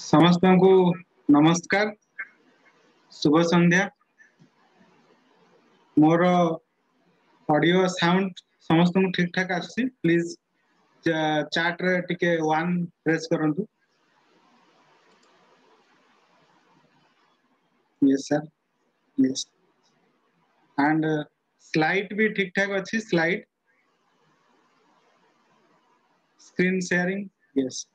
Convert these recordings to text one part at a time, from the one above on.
समस्त को नमस्कार शुभ संध्या मोर ऑडियो साउंड समस्त को ठीक ठाक आसी प्लीज चैट रे टिके 1 प्रेस करंतु yes sir yes and slide भी ठीक ठाक अच्छी स्लाइड स्क्रीन शेयरिंग यस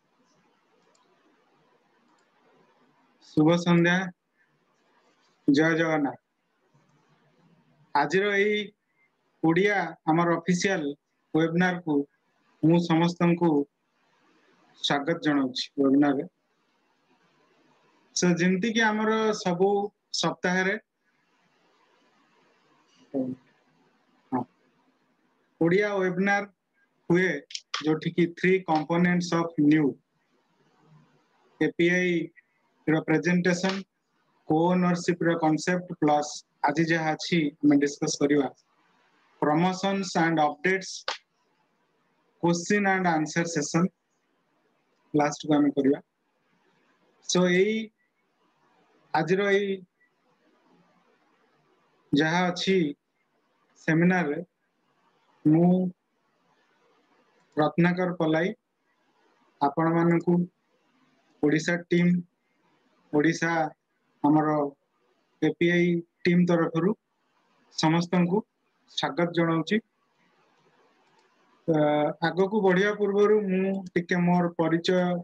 शुभ संध्या जय जगन्नाथ आज ओडिया आमर ऑफिशियल वेबिनार को मु समस्त को स्वागत जनाउछि वेबिनार रे सो जेमती कि आमर सबु सप्ताह रे ओडिया वेबिनार हुए जो कि 3 components of new API presentation co-ownership concept plus आज जहाँ अच्छी हमें डिस्कस करिवा promotions and updates question and answer session last को हमें करिवा सो यही आज जहाँ अच्छी सेमिनार रे मु रत्नाकर पलाई आपण मानकु ओडिशा टीम ओडिशा हमर एपीआई टीम तरफ समस्त को स्वागत जनाउछि आगो को बढ़िया पूर्व मु टिके मोर परिचय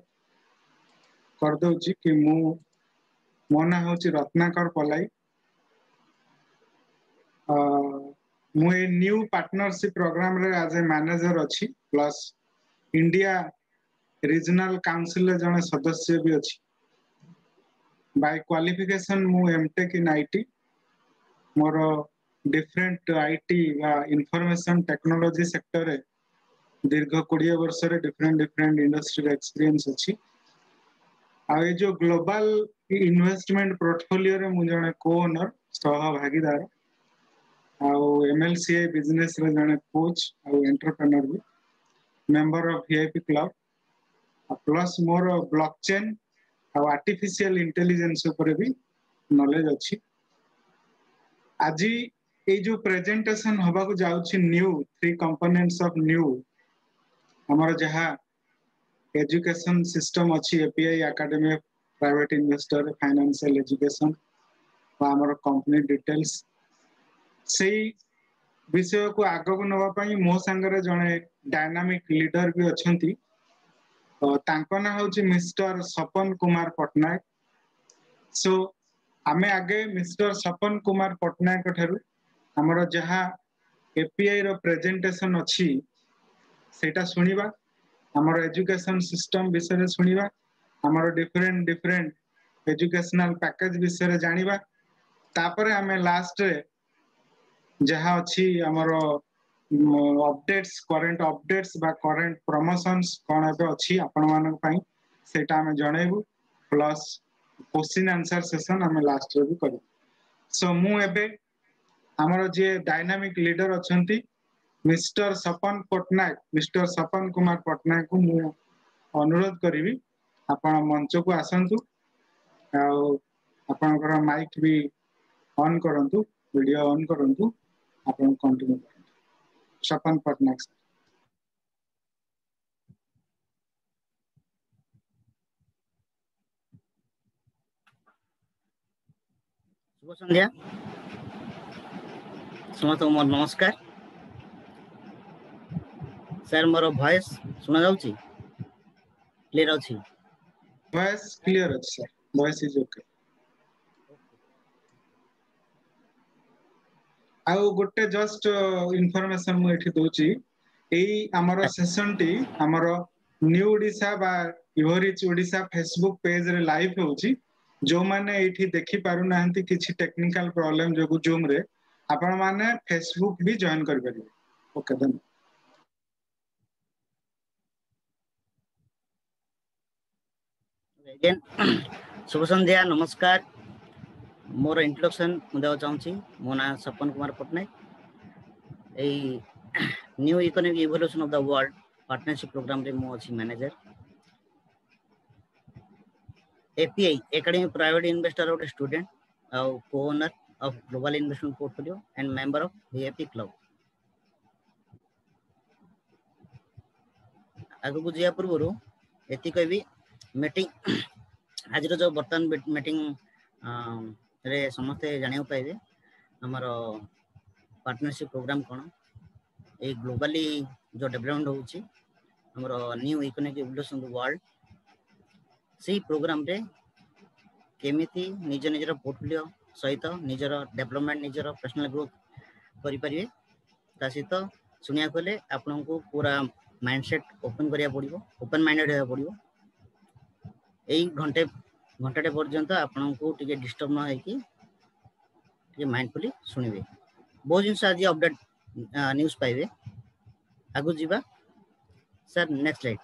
कर दउछि कि मो ना होछि रत्नाकर पलाई मु ए न्यू पार्टनरशिप प्रोग्राम रे एज ए मैनेजर अछि प्लस इंडिया रीजनल काउंसिल रे जने सदस्य भी अछि बाय क्वालिफिकेशन मु एमटेक इन आईटी मोर डिफरेंट आईटी या इंफॉर्मेशन टेक्नोलॉजी सेक्टर रे दीर्घ 20 वर्ष रे डिफरेंट इंडस्ट्री एक्सपीरियंस अछि आ ए जो ग्लोबल इन्वेस्टमेंट पोर्टफोलियो रे मु जने को ओनर सह भागीदार आ एमएलसीए बिजनेस रे जने कोच आ एंटरप्रेन्योर भी member of VIP club plus मोर ब्लॉकचेन आ आर्टिफिशियल इंटेलिजेंस ऊपर भी नॉलेज अछि आज ये जो प्रेजेंटेशन हवा को जाउछि न्यू 3 कंपोनेंट्स ऑफ न्यू हमर जहाँ एजुकेशन सिस्टम अच्छी API academy private investor financial education हमर कंपनी डिटेल्स से विषय को आग को नवा पई मो संगरे जने डायनामिक लीडर भी अछंती तांको ना होछि मिस्टर सपन कुमार पटनायक सो आमे आगे मिस्टर सपन कुमार पटनायक ठारू हमर जहाँ एपीआई रो प्रेजेंटेशन अछि सेटा सुनिबा हमर एजुकेशन सिस्टम विषय सुनिबा हमर डिफरेंट एजुकेशनल पैकेज विषय जानिबा तापरे हमें लास्ट रे जहाँ अच्छी हमर अपडेट्स करेंट अपडेट्स बा करेंट प्रमोशंस कोन एबे अछि आपण मानक पई सेटा हमें जणैबु प्लस क्वेश्चन आंसर सेशन हमें लास्ट रे भी करू सो मु एबे हमर जे डायनामिक लीडर अछंती मिस्टर सपन कुमार पटनायक को मु अनुरोध करी आपण मंच को आसंतु आपनकर माइक भी ऑन करंतु वीडियो ऑन करंतु आपण कंटिन्यू करंतु सपन पटनायक शुभ संध्या समस्त मोर नमस्कार सर मोर वॉइस सुना जाउची क्लियर अछि वॉइस क्लियर अछि सर वॉइस इज ओके आ गोटे जस्ट इंफॉर्मेशन मु एठी दोची एई हमर सेशन टी हमर न्यू ओडिशा बा इवरिच ओडिशा फेसबुक पेज रे लाइव होची जो माने एठी देखि पारु नाहंती किछि टेक्निकल प्रॉब्लम जो जूम रे आपण माने फेसबुक भी जॉइन कर परिबे ओके देन अगेन शुभ संध्या नमस्कार मोर इंट्रोडक्शन मुदा चाहूची मो ना Sapan Kumar Patnaik a new economic evolution of the world partnership program रे मो अछि manager API Academy Private Investor of student, co-owner of Global Investment Portfolio and member of VIP Club. आगु को जिया पूर्व एति कहबी मीटिंग आज जो बर्तमान मीटिंग रे समस्ते जानियो पाइबे हमर पार्टनरशिप प्रोग्राम कोन ए ग्लोबली जो डेवलपमेंट होउची हमर new economic evolution of the world से प्रोग्राम रे केमिति निज निजर पोर्टफोलियो सहित निजर डेवलपमेंट निजर पर्सनल ग्रोथ करि परिबे ता सहित सुनिया कोले आपन को पूरा माइंडसेट ओपन करिया पड़िबो ओपन माइंडेड होया पड़िबो एई घंटाटे पर्यंत आपन को टिके डिस्टर्ब न है कि टिके माइंडफुली सुनिबे बहुत जिंस आज अपडेट न्यूज़ पाइबे आगु जीवा सर नेक्स्ट स्लाइड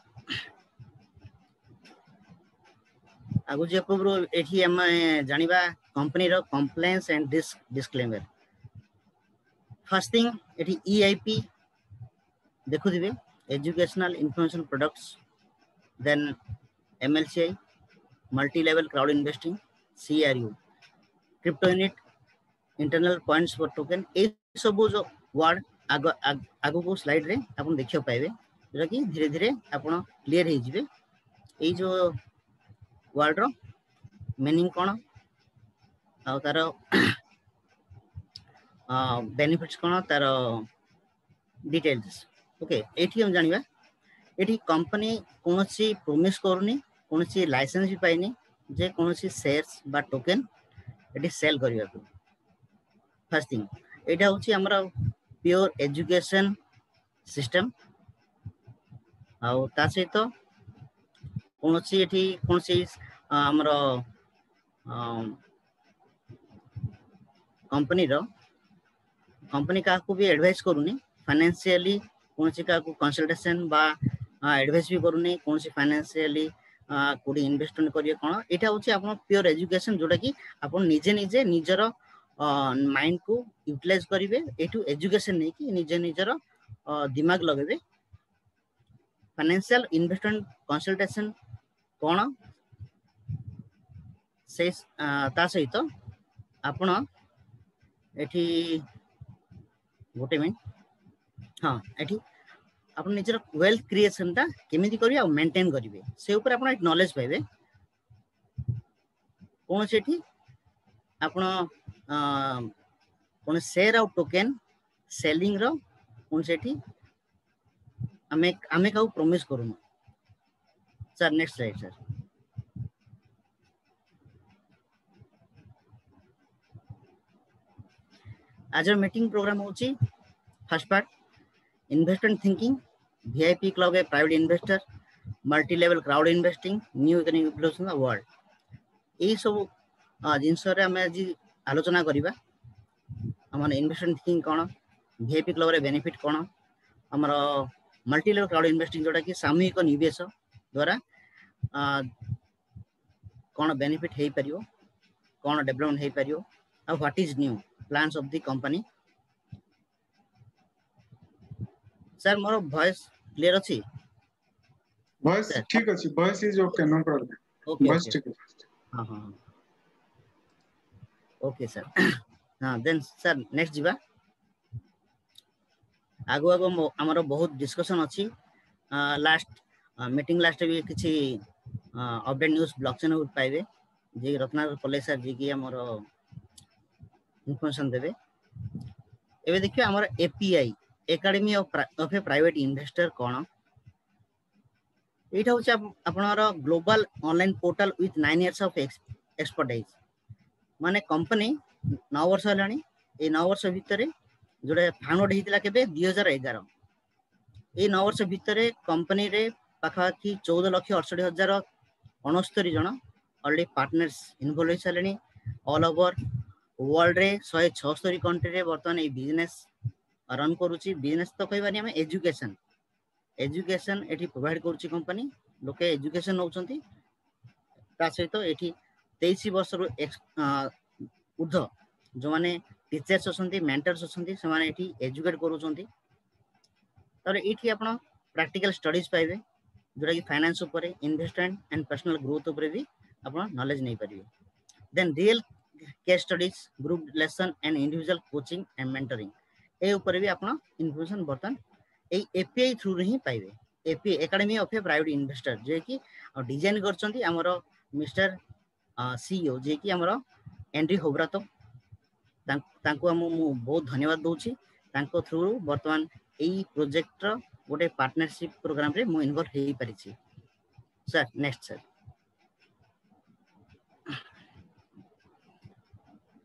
आगु जे पूर्व एठी हम जानिबा कंपनी रो compliance and disclaimer first thing एठी EIP देखु दिबे educational information products then MLCI multi level crowd investing CRU crypto unit internal points for token ए सब जो वर्ड आगो को स्लाइड रे आपण देखियो पाइबे जेटा कि धीरे धीरे आपण क्लियर हे जिवे ए जो वर्ड रो मीनिंग कोन आ तार बेनिफिट्स कोन तार डिटेल्स ओके एठी हम जानिबा एठी कंपनी कोनसी प्रोमिस करनी कोनसी लाइसेंस भी पाइनी जे कोनसी शेयर्स बा टोकन एठी सेल करिया को फर्स्ट थिंग एटा होची हमरा प्योर एजुकेशन सिस्टम आउ ता सहित कोनसी एठी कोनसी हमरा कंपनी का को भी एडवाइस करूनी फाइनेंशियली कोनसी का को कंसल्टेशन बा एडवाइस भी करूनी कोनसी फाइनेंशियली कोडी इन्वेस्टमेंट करिए कोन एटा होची आपन प्योर एजुकेशन जोटा कि आपन निजे निजे निजर माइंड को यूटिलाइज करिवे एटू एजुकेशन नै कि निजे निजर दिमाग लगेबे फाइनेंशियल इन्वेस्टमेंट कंसल्टेशन कोन से ता सहित आपण एठी गोटे मिनट हाँ एठी आपण निजर वेल्थ क्रिएशन ता केमिति करिवे आ मेंटेन करिवे से ऊपर आपण एक नॉलेज पाइबे कोन सेठी आपण कोन शेयर आउ टोकन सेलिंग रो कोन सेठी हमें काउ प्रॉमिस करूनु सर नेक्स्ट स्लाइड सर आज मीटिंग प्रोग्राम होची first part investment thinking VIP club a private investor multi level crowd investing new economic evolution of world ए सब जिंस रे हम आज आलोचना करिबा हमर इन्वेस्टमेंट थिंकिंग कोन VIP क्लब रे बेनिफिट कोन हमर मल्टी लेवल क्राउड इन्वेस्टिंग जोटा कि सामूहिक निवेश द्वारा कोन बेनिफिट हे परियो कोन डेवलपमेंट हे परियो आ what is new plans of the company sir मोर वॉइस क्लियर अछि वॉइस ठीक अछि voice is okay no problem okay voice ठीक अछि हां हां ओके सर हां देन सर नेक्स्ट जीवा आगो आगो हमर बहुत डिस्कशन अछि लास्ट मीटिंग लास्ट भी किछि अपडेट न्यूज़ ब्लॉकचेन उ पाइबे जे रत्नाकर पल्ले सर जी की हमर इन्फॉर्मेशन देबे एबे देखियो हमर API academy of a private investor कोन एटा होछ आपनर global online portal with 9 years of expertise माने कंपनी 9 वर्ष हलानी ए 9 वर्ष भितरे जोडे फाउंड हेतिला केबे 2011 ए 9 वर्ष भितरे कंपनी रे पाखा की 14,68,069 जन ऑलरेडी पार्टनर्स इन्वॉल्व हो सालेनी ऑल ओवर वर्ल्ड रे 176 कंट्री रे वर्तमान ए बिजनेस रन करूची बिजनेस तो कहबानी हम एजुकेशन एठी प्रोवाइड करूची कंपनी लोके एजुकेशन नउचंती ता सहित एठी 23 वर्ष रो उर्ध जो माने टीचर्स असंती मेंटर्स असंती से माने एठी एजुकेट करूचंती तरे एठी आपण प्रैक्टिकल स्टडीज पाइबे जोटा कि फाइनेंस ऊपर इन्वेस्टमेंट एंड पर्सनल ग्रोथ ऊपर भी आपण नॉलेज नहीं पारिबे then real case studies group lesson and individual coaching and mentoring ए ऊपर भी आपण इन्फॉर्मेशन बर्तन ए एपीआई थ्रू रे ही पाइबे AP academy of a private investor जे कि डिजाइन करछंती हमरो मिस्टर सीईओ जे कि हमरो एंड्री होब्रातो तांको हम बहुत धन्यवाद दूची तांको थ्रू वर्तमान एई प्रोजेक्ट रो गोटे पार्टनरशिप प्रोग्राम रे मु इन्वॉल्व हेई परिछि सर नेक्स्ट सर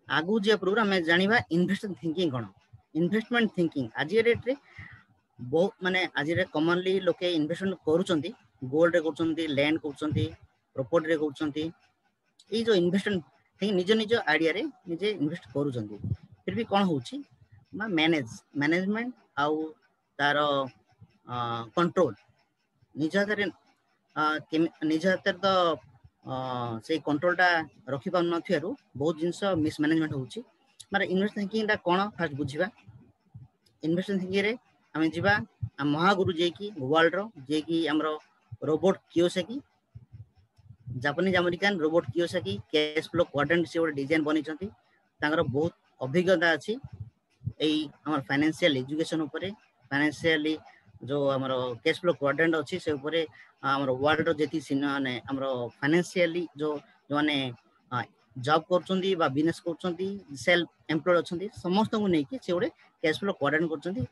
आगु जे प्रोग्राम में जानिबा इन्वेस्टमेंट थिंकिंग कोन इन्वेस्टमेंट थिंकिंग आज रेट रे बहुत माने आज रे कॉमनली लोके इन्वेस्टमेंट करूचंती गोल्ड रे करूचंती लैंड करूचंती प्रॉपर्टी रे करूचंती ए जो इन्वेस्टमेंट थिंकिंग निज निज आइडिया रे निजे इन्वेस्ट करूचंती फिर भी कोन होउची मा मैनेजमेंट आउ तार कंट्रोल निज हाथ निज हाथ तो से कंट्रोलटा रखी पार नथियारु बहुत जिंस मिसमैनेजमेंट होउची माने इन्वेस्ट थिंकिंग दा कोन फास्ट बुझिबा इन्वेस्ट थिंकिंग रे हमें जिबा महागुरु जे कि वर्ल्ड रो जे कि हमरो robot Kiyosaki Japanese American robot Kiyosaki cash flow quadrant से ଗୋଟେ डिजाइन बनिचंती तांगर बहुत अभिज्ञता अछि एई हमर फाइनेंशियल एजुकेशन ऊपर फाइनेंशियली जो हमरो कैश फ्लो क्वाड्रेंट अछि से ऊपर हमर वर्ल्ड रो जेती सिनाने हमरो फाइनेंशियली जो माने जॉब करचंती बा बिजनेस करचंती सेल्फ एम्प्लॉयड अछंती समस्त को नै कि से ଗୋଟେ कैश फ्लो क्वाड्रेंट करचंती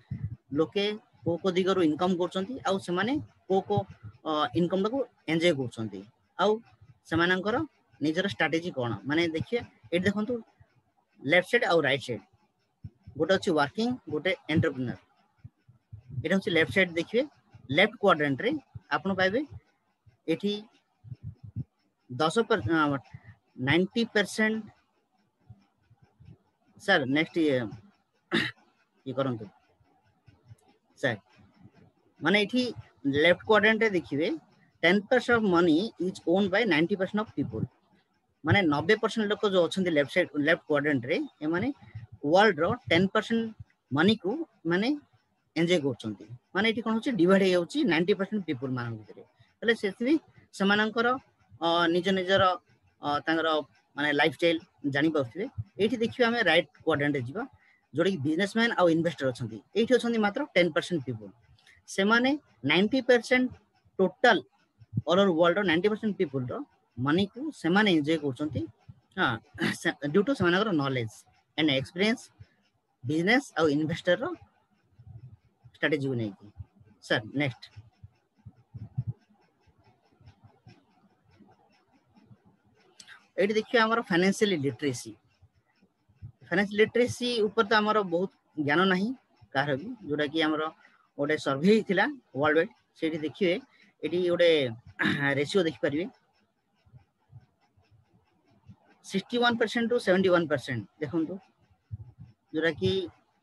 लोके को दिगरो इनकम करचंती आ से माने को इनकम को एन्जॉय करचंती आ से मानकर निजर स्ट्रेटजी कोन माने देखिए ए देखंतु लेफ्ट साइड और राइट साइड गोटे अछि वर्किंग गोटे एंटरप्रेन्योर एटा अछि लेफ्ट साइड देखिए लेफ्ट क्वाड्रेंट रे आपण पाइबे एठी 90% सर नेक्स्ट ये करंतु सर माने एठी लेफ्ट क्वाड्रेंट रे देखिबे 10% of money is own by 90% of people माने 90% लोक जो अछंती लेफ्ट साइड लेफ्ट क्वाड्रेंट रे ए माने वर्ल्ड रो 10% मनी को माने एन्जॉय करछंती माने एठी कोन होची डिवाइड हे होची 90% पीपल मान भितरे तले सेथि समानकर निज निजर तांगर माने लाइफस्टाइल जानि पाउथिबे एठी देखिबा हमें राइट क्वाड्रेंट रे जिबा जोडी बिजनेसमैन आ इन्वेस्टर अछंती एठी अछंती मात्र 10% पीपल से माने 90% टोटल ऑल ओवर वर्ल्ड रो 90% पीपल रो मनी को से माने एन्जॉय करछंती हां ड्यू टू समानकर नॉलेज एंड एक्सपीरियंस बिजनेस आ इन्वेस्टर रो स्ट्रेटजी को नहीं सर नेक्स्ट एठी देखिए हमर फाइनेंशियल लिटरेसी ऊपर तो हमर बहुत ज्ञान नहीं कार भी जोटा कि हमर ओडे सर्वे थिला वर्ल्ड वाइड सेठी देखिए एठी ओडे रेशियो देखि परिबे 61% टू 71% देखंतु जोटा कि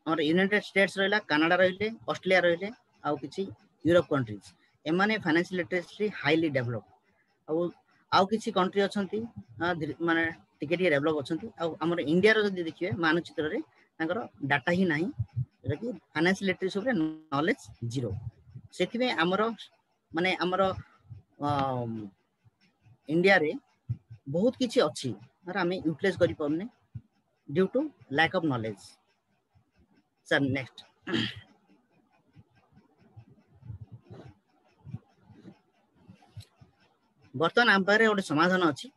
हमर यूनाइटेड स्टेट्स रहला कनाडा रहले ऑस्ट्रेलिया रहले आ किछि यूरोप कंट्रीज एमाने फाइनेंशियल लिटरेसी हाईली डेवलप आ किछि कंट्री अछंती माने टिके टिके डेवलप अछंती आ हमर इंडिया रो जदी देखिबे मानचित्र रे तांकर डाटा ही नाही जोटा कि फाइनेंशियल लिटरेसी ऊपर नॉलेज जीरो सेथि में हमर माने हमर इंडिया रे बहुत किछि अछि पर हमें यूटिलाइज करि पड़ने due to lack of knowledge sir next बर्तमान आम पारे गोटे समाधान अच्छी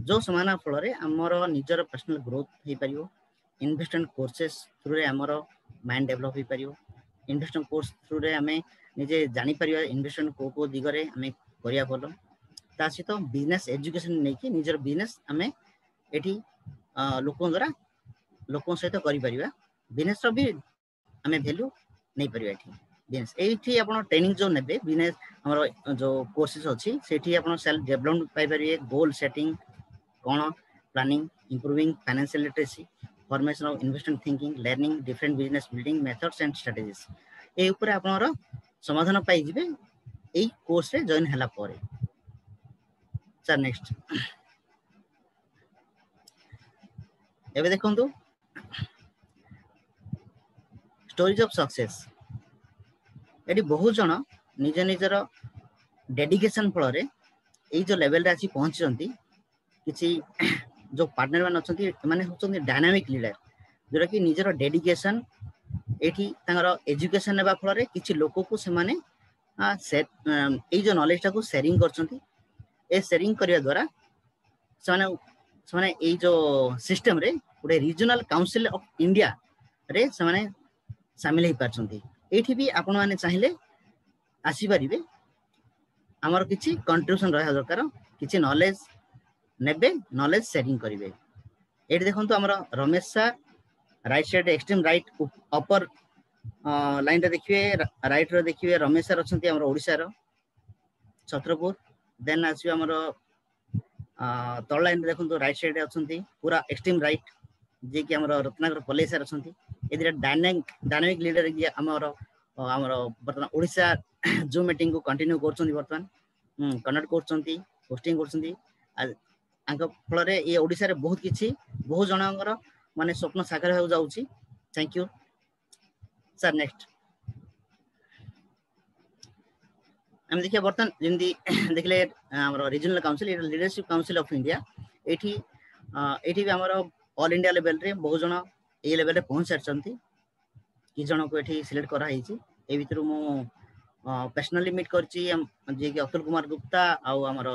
जो समाधान फल आमर निजर पर्सनल ग्रोथ हो पार इन्वेस्टमेंट कोर्सेस थ्रू रे आमर माइंड डेवलप हो पार इन्वेस्टमेंट कोर्स थ्रू रे आम निजे जानी पारिबा इन्वेस्टमेंट को दिगरे आम करिया भलो ता सहित बिजनेस एजुकेशन नहीं कि निजर बिजनेस आम एठी लोकों द्वारा लोकों सहित करि परिबा बिजनेस रो भी आम वैल्यू नहीं परिबा एठी बिजनेस एठी आपण ट्रेनिंग जो नेबे बिजनेस हमर जो कोर्सेस अछि सेठी आपण सेल्फ डेवलपमेंट पाइ परिबे गोल सेटिंग कोन planning improving financial literacy formation of investment thinking learning different business building methods and strategies ए ऊपर आपनर समाधान पाइ जिबे एई कोर्स रे जॉइन हला परे सर नेक्स्ट एबे देखंतु स्टोरीज ऑफ सक्सेस एटी बहुत जन निज निजर डेडिकेशन फल रे जो लेवल रे आसी पहुंचती किसी जो पार्टनर मान अच्छे मैंने होचंती डायनामिक लीडर जोटा कि निजर डेडिकेशन एठी तांगर एजुकेशन नेबा फल रे किछि लोक को से माने ए जो नॉलेज टा को शेयरिंग करछंती ए शेयरिंग करिया द्वारा से ए जो सिस्टम रे गोटे रीजनल काउंसिल ऑफ इंडिया रे से सामिल हो पारछंती एठी भी आपण माने चाहिए आसी परिबे हमर किछि कंट्रीब्यूशन रहा दरकार किछि नॉलेज नेबे नॉलेज शेयरिंग करिवे एठी देखंतु हमर Ramesh sir right side extreme right upper line रे देखिए राइट रे देखिए रमेश सर अछंती हमर ओडिसा रो छत्रपुर देन आसी हमर तळ लाइन रे देखंतु राइट साइड रे अछंती पूरा एक्सट्रीम राइट जे कि हमर रत्नाकर कॉलेज सर अछंती एदिरा डायनामिक लीडर कि हमर बर्तमान ओडिसा जो मीटिंग को कंटिन्यू करछंती बर्तमान कनेक्ट करछंती होस्टिंग करछंती आंक फल रे ए ओडिसा रे बहुत किछि बहुत जनकर माने स्वप्न साकार हो जाउची थैंक यू सर नेक्स्ट हम देखिए बर्तमान जिंदी देखले हमर regional council leadership council of India एठी एठी भी हमर ऑल इंडिया लेवल रे बहुत जन ए लेवल रे पहुंच सारछंती कि जन को एठी सिलेक्ट करा हिची ए भितर मु पर्सनली मीट करची जे कि अतुल कुमार गुप्ता आ हमर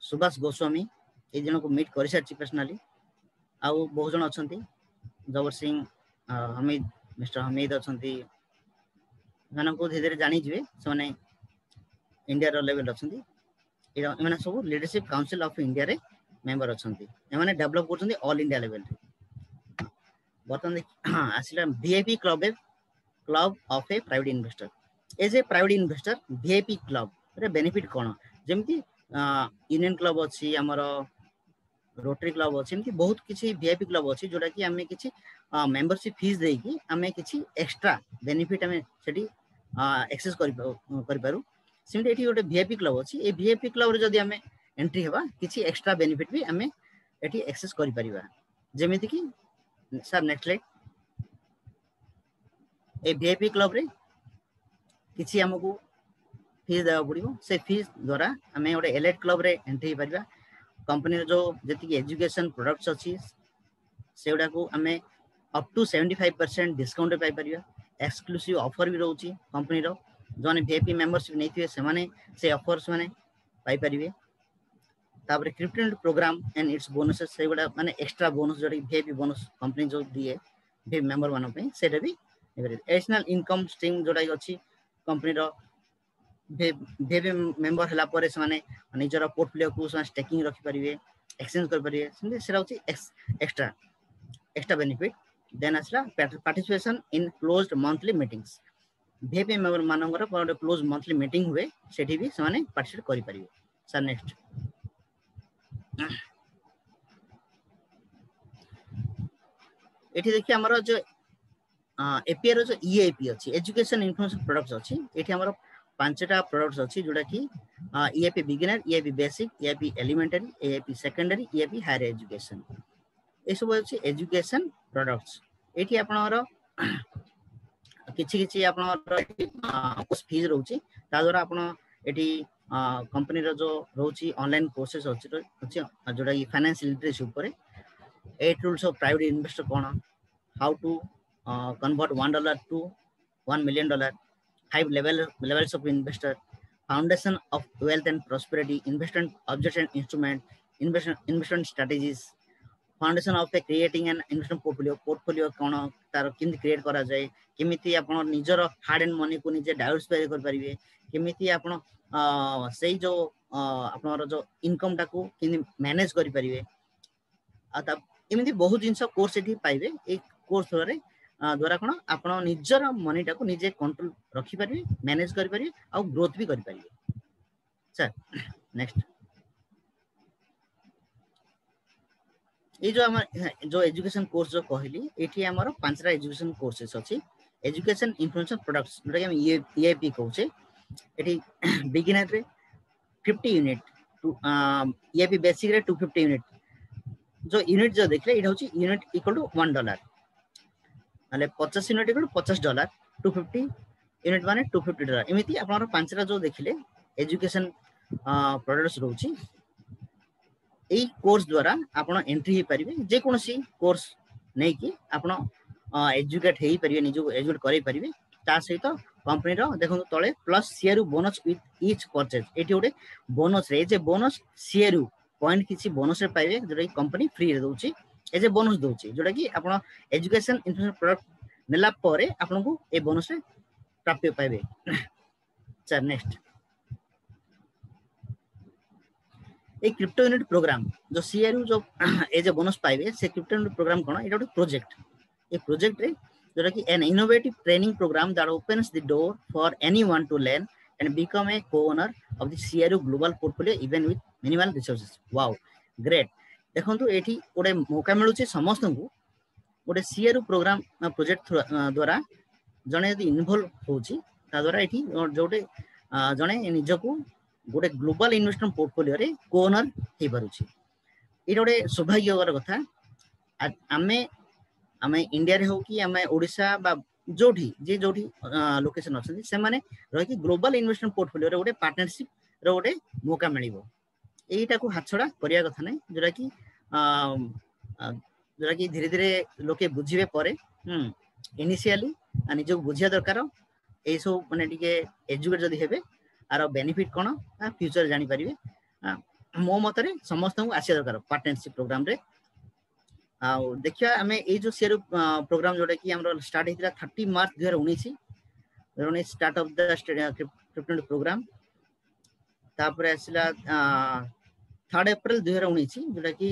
सुभाष गोस्वामी ए जन को मीट कर सारची पर्सनली आ बहुत जन अछंती जबर सिंह हमीद मिस्टर हमीद अछंती जन को धीरे धीरे जानि जिवे सने इंडिया रो लेवल अछंती ए माने सब लीडरशिप काउंसिल ऑफ इंडिया रे मेंबर अछंती ए माने डेवलप करछंती ऑल इंडिया लेवल रे बर्तमान आसिला VIP club of a private investor as a private investor VIP club रे बेनिफिट कोन जेमती यूनियन क्लब अछि हमर रोटरी क्लब अछि एमती बहुत किछि वीआईपी क्लब अछि जोटा कि हमें किछि मेंबरशिप फीस देई कि हमें किछि एक्स्ट्रा बेनिफिट हमें सेठी एक्सेस करि पारु सिमते एठी गोटे वीआईपी क्लब अछि ए वीआईपी क्लब रे जदी हमें एंट्री हेबा किछि एक्स्ट्रा बेनिफिट भी हमें एठी एक्सेस करि परिबा जेमिति कि सर नेक्स्ट स्लाइड ए वीआईपी क्लब रे किछि हमकु फीस देबा पड़िबो से फीस द्वारा हमें गोटे एलाइट क्लब रे एंट्री परिबा कंपनी रे जो जति एजुकेशन प्रोडक्ट्स अछि सेउडा को हमें अप टू 75% डिस्काउंट पाई परिबा एक्सक्लूसिव ऑफर भी रहउची कंपनी रो जने वीआईपी मेंबरशिप नैथिबे से माने से ऑफर्स माने पाई परिबे तापर crypto program and its bonuses सेगुडा माने एक्स्ट्रा बोनस जोडी वीआईपी बोनस कंपनी जो दिए वी मेंबर मानो पे सेटा भी एडिशनल इनकम स्ट्रीम जोडा अछि कंपनी रो वीआईपी मेंबर हला परे से माने निजर पोर्टफोलियो को स्टेकिंग रखि परिबे एक्सचेंज कर परिबे सेमते सेरा अछि एक्स्ट्रा बेनिफिट देन असला participation in closed monthly meetings VIP member मानकर पर क्लोज मंथली मीटिंग हुए सेठी भी से माने पार्टिसिपेट करि परिबे सर नेक्स्ट एठी देखि हमर जो एपीआई रो जो ईएपी अछि एजुकेशन इन्फॉर्मेशन प्रोडक्ट्स अछि एठी हमर पांचटा प्रोडक्ट्स अछि जोटा कि EAP beginner EAP basic EAP elementary EAP secondary EAP higher education ए सब अछि एजुकेशन प्रोडक्ट्स एठी आपनर किछि आपनर फीस रहउची ता द्वारा आपण एठी कंपनी रो जो रहउची ऑनलाइन कोर्सेस अछि जोटा कि फाइनेंशियल लिटरेसी ऊपर 8 रूल्स ऑफ प्राइवेट इन्वेस्टर कोन how to convert $1 to $1 million 5 levels of investor foundation of wealth and prosperity investment objects and instrument investment strategies foundation of creating an investment portfolio कोन तार किंति create करा जाय किमिति आपण निजर हार्ड एंड मनी को निजे डाइवर्सिफाई कर परिबे किमिति आपण सेही जो आपनर जो इनकम टा को किंति मैनेज करि परिबे आ ता इमिति बहुत जिंस कोर्स एठी पाइबे ए कोर्स रे द्वारा कोन आपण निजर मनी टा को निजे कंट्रोल रखि परिबे मैनेज करि परिबे आ ग्रोथ भी करि परिबे सर नेक्स्ट ये जो हमर जो एजुकेशन कोर्स जो कहली एठी हमर पांचटा एजुकेशन कोर्सेस अछि एजुकेशन इन्फॉर्मेशन प्रोडक्ट्स जोटा कि हम ईएपी कहउछे एठी बिगिनर रे 50 यूनिट टू ईएपी बेसिक रे 250 यूनिट जो यूनिट जो देखले एटा होची यूनिट इक्वल टू $1 माने 50 यूनिट इक्वल टू $50 250 यूनिट माने $250 एमिति आपन पांचटा जो देखले एजुकेशन प्रोडक्ट्स रहउची এই কোर्स द्वारा आपण एंट्री हे परिबे जे कोनसी कोर्स नै कि आपण एजुकेट हे परिबे निजो एजुकेट करै परिबे ता सहित कंपनी रो देखो तळे plus CRU bonus with each purchase एटी ओडे बोनस रे जे बोनस सीआरयू पॉइंट किछि बोनस रे पाइबे जोटा कंपनी फ्री रे दोछि एज ए बोनस दोछि जोटा कि आपण एजुकेशन इन्फॉर्मेशन प्रोडक्ट नेला परे आपण को ए बोनस रे प्राप्त पाइबे सर नेक्स्ट एक क्रिप्टो यूनिट प्रोग्राम जो सीआरयू जो एज ए बोनस पाइबे से crypto unit programme cone Etah project A project रे जोटा कि an innovative training program that opens the door for anyone to learn and become a co-owner of the CRU global portfolio even with minimal resources wow great देखंतु एठी ओडे मौका मिलुची समस्त को ओडे CRU programme project द्वारा जने यदि इन्वॉल्व होची ता द्वारा एठी जोटे जने निजको गोटे ग्लोबल इन्वेस्टमेंट पोर्टफोलियो रे को-ओनर हे पारुची एटा गोटे सौभाग्यकर कथा आमे आमे इंडिया रे हो कि आमे ओडिसा बा जोठी जे जोठी लोकेशन अछन से माने रह कि ग्लोबल इन्वेस्टमेंट पोर्टफोलियो रे गोटे पार्टनरशिप रे गोटे मौका मिलिबो एटा को हाथछड़ा करिया कथा नै जोरा कि धीरे धीरे लोके बुझिबे परे इनिशियली निजो बुझिया दरकार ए सब माने टिके एजुकेट जदी हेबे आरो बेनिफिट कोन फ्यूचर जानि परिबे मो मतरे समस्त को आसे दरकार पार्टनरशिप प्रोग्राम रे आ देखिया हमें ए जो शेयर प्रोग्राम जोटा कि हमरो स्टार्ट हेतिला 30 March 2019 start of the crypto program तापर आसिला 3 अप्रैल 2019 जोटा कि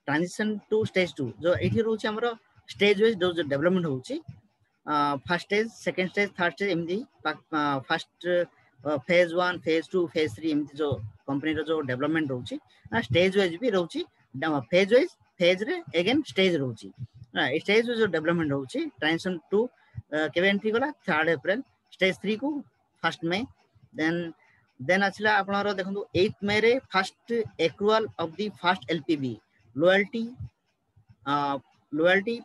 ट्रांजिशन टू स्टेज 2 जो एठी रहउची हमरो स्टेज वाइज जो डेवलपमेंट होउची first stage second stage third stage एमदी फर्स्ट फेज 1 फेज 2 फेज 3 एमती जो कंपनी रो जो डेवलपमेंट रहउची स्टेज वाइज भी रहउची फेज वाइज फेज रे अगेन स्टेज रहउची स्टेज जो डेवलपमेंट रहउची ट्रांजिशन टू केवे एंट्री गला 3 अप्रैल स्टेज 3 को फर्स्ट मई देन आछला आपनरो देखंतु 8 मई रे first accrual of the first LPB loyalty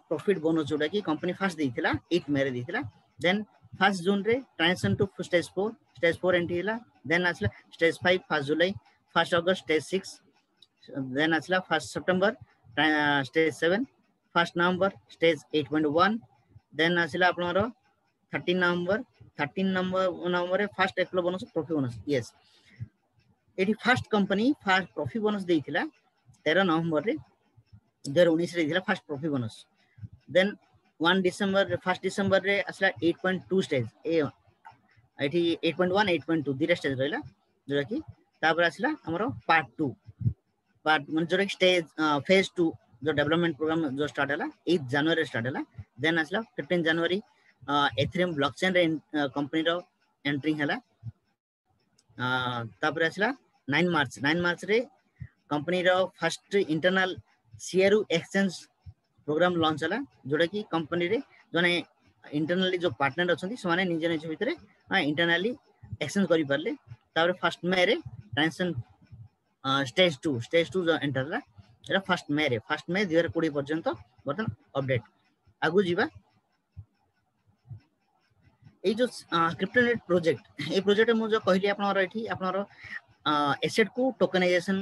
profit bonus जोटा कि कंपनी फर्स्ट देथिला 8 मई रे देथिला देन फर्स्ट जून रे ट्रांजिशन टू स्टेज 4 एंट्री हिला देन आछला stage 5 first July first August stage 6 then आछला first September stage 7 first November stage 8.1 then आछला आपनरो 13 November रे फर्स्ट एक्लो बोनस प्रॉफिट बोनस यस एटी first company first profit bonus देथिला 13 नवंबर रे 2019 रे दिला first profit bonus then 1 December रे आछला 8.2 स्टेज एठी 8.1 8.2 दिरा स्टेज रहला जोरा कि तापर आछला हमरो पार्ट माने जोरा स्टेज फेज 2 जो डेवलपमेंट प्रोग्राम जो स्टार्ट हला 8 जनवरी रे स्टार्ट हला देन आछला 15 जनवरी एथेरियम ब्लॉकचेन रे कंपनी रो एंट्री हला तापर आछला 9 मार्च रे कंपनी रो first internal CRU exchange program launch हला जोटा कि कंपनी रे जने इंटरनली जो पार्टनर अछंती से माने निज निज भितरे इंटरनली एक्सचेंज करि परले तापर फर्स्ट मई रे ट्रांजिशन स्टेज 2 जो एंटर हला एरा फर्स्ट मई 2020 पर्यंत बर्तन अपडेट आगु जीवा ए जो क्रिप्टोनेट प्रोजेक्ट ए प्रोजेक्ट मु जो कहली आपनर एठी आपनर एसेट को टोकनाइजेशन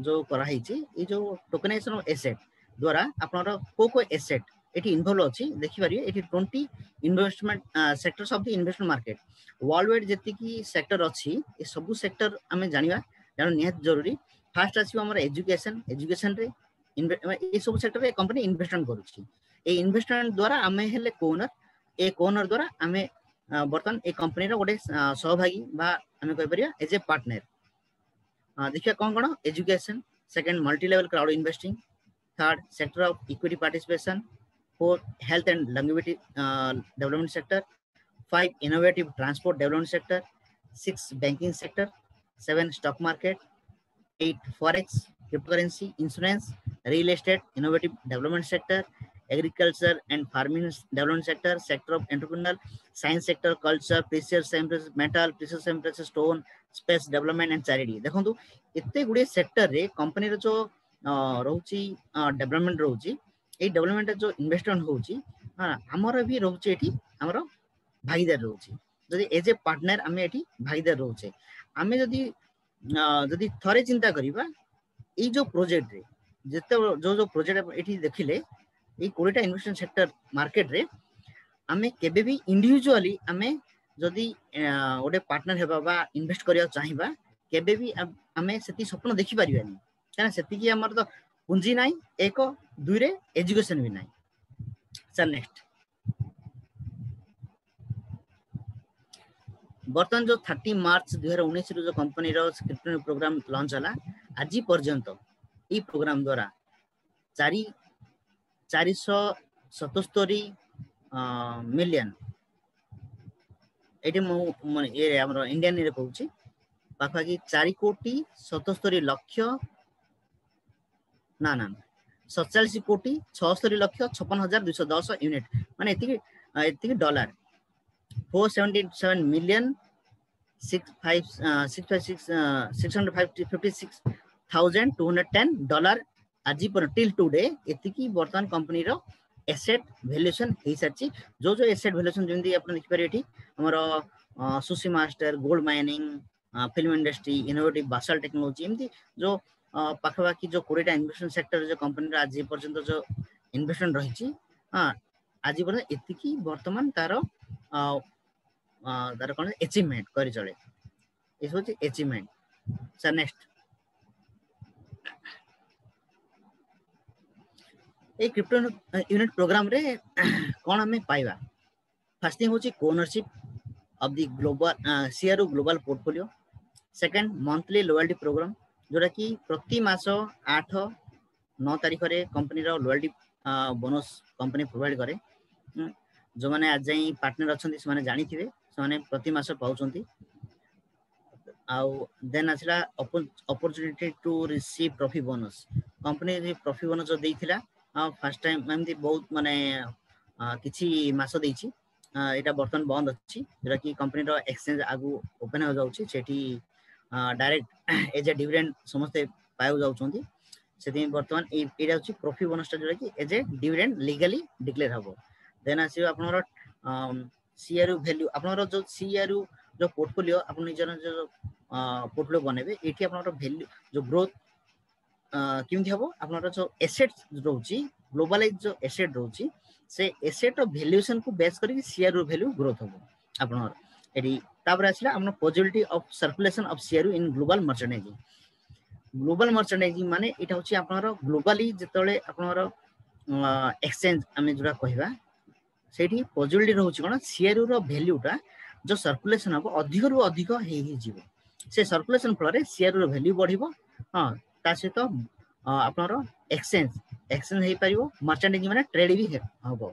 जो करा हिची ए जो टोकनाइजेशन ऑफ एसेट द्वारा आपनर को एसेट एठी इन्वॉल्व अछि देखि पारिए एठी 20 investment sectors of the investment market world wide जति की सेक्टर अछि ए सब सेक्टर हमें जानिबा जानो निहत जरूरी फर्स्ट आसी हमर एजुकेशन रे ए सब सेक्टर रे कंपनी इन्वेस्टमेंट करूची ए इन्वेस्टमेंट द्वारा हमें हेले कोनर द्वारा हमें बर्तन ए कंपनी रो गोटे सहभागी बा हमें कहि परिया एज ए पार्टनर देखिए कौन education second multi level crowd investing third sector of equity participation fourth health and longevity development sector 5 innovative transport development sector 6 banking sector 7 stock market 8 forex cryptocurrency insurance real estate innovative development sector agriculture and farming development sector of entrepreneurial science sector culture precious metal precious stone space development and charity देखंतु एते गुडे sector रे company रो जो रहउची development रहउची ए development जो investment होउची हमर भी रहउची एठी हमर भागीदार रहउची जदि एज ए पार्टनर हमें एठी भागीदार रहउचे हमें जदि थरे चिंता करिबा এই जो प्रोजेक्ट रे जेते जो प्रोजेक्ट एठी देखिले এই 20টা ইনভেস্টমেন্ট সেক্টর মার্কেট রে আমি কেবে भी इंडिविजुअली আমি যদি ওটে পার্টনার হেবা বা ইনভেস্ট করিয়া চাহিবা কেবে भी আমি সেতি স্বপ্ন দেখি পারিবানি কারণ সেতি কি আমার তো পুঁজি নাই এক দুই রে এডুকেশন भी নাই सर नेक्स्ट बर्तमान जो 30 मार्च 2019 रो जो कंपनी रो क्रिप्टो प्रोग्राम लॉन्च हला आज पर्यंत ई प्रोग्राम द्वारा 477 मिलियन एटी मो ये हमरो इंडियन रे कहूची पाखाकी 4 कोटी 77 लक्ष ना ना 47 कोटी 76 लक्ष 56,210 यूनिट माने एतिकी डॉलर 477 मिलियन 656,210 डॉलर आज पर टिल टुडे एतिकी वर्तमान कंपनी रो एसेट वैल्यूएशन हे साची जो एसेट वैल्यूएशन जेंदी आपण देखि पारे एठी हमरो sushi master gold mining film industry innovative basal technology एमती जो पाखवाकी जो 20टा इन्वेस्टमेंट सेक्टर जो कंपनी रो आज पर्यंत जो इन्वेस्टमेंट रहिची आज पर एतिकी वर्तमान तारो तार कौन अचीवमेंट करी चले इस होची अचीवमेंट सर नेक्स्ट ए क्रिप्टो यूनिट प्रोग्राम रे कौन हमें पाइबा फर्स्ट थिंग होची ownership of the global CRO global portfolio second monthly loyalty program जोरा कि प्रति मास 8-9 तारिख रे कंपनी रो लॉयल्टी बोनस कंपनी प्रोवाइड करे जो माने आज जाई पार्टनर अछंती से माने जानि थिबे से प्रति मास पाउछंती आउ देन आसला opportunity to receive trophy bonus company रे ट्रॉफी बोनस जो देइथिला फर्स्ट टाइम एमती बहुत माने किछि मास देइछि एटा बर्तन बंद अछि जेरा कि कंपनी रो एक्सचेंज आगु ओपन हो जाउछि सेठी डायरेक्ट एज ए डिविडेंड समस्ते पाउ जाउछंती सेति बर्तमान एटा अछि ट्रॉफी बोनस जेरा कि as a dividend legally declare हबो देन आसी आपनर सीआरओ वैल्यू आपनर जो सीआरओ जो पोर्टफोलियो आपन निजर जो पोर्टफोलियो बनेबे एठी आपनर वैल्यू जो ग्रोथ किमथि हबो आपनर जो एसेट रहउची ग्लोबलाइज जो एसेट रहउची से एसेट वैल्यूएशन को बेस करके सीआरओ वैल्यू ग्रोथ हबो आपनर एठी तापर आसला आपन possibility of circulation of CRO in global merchandising माने एटा होची आपनर ग्लोबली जेतले आपनर एक्सचेंज हमें जोरा कहबा सेठी पॉसिबिलिटी रहउची कोन सीआरओ रो वैल्यूटा जो सर्कुलेशन हबो अधिक रु अधिक हे जीवो से सर्कुलेशन फल रे सीआरओ रो वैल्यू बढ़िबो हां ता से तो आपनर एक्सचेंज हे परिबो मर्चेंडाइजिंग माने ट्रेड भी हबो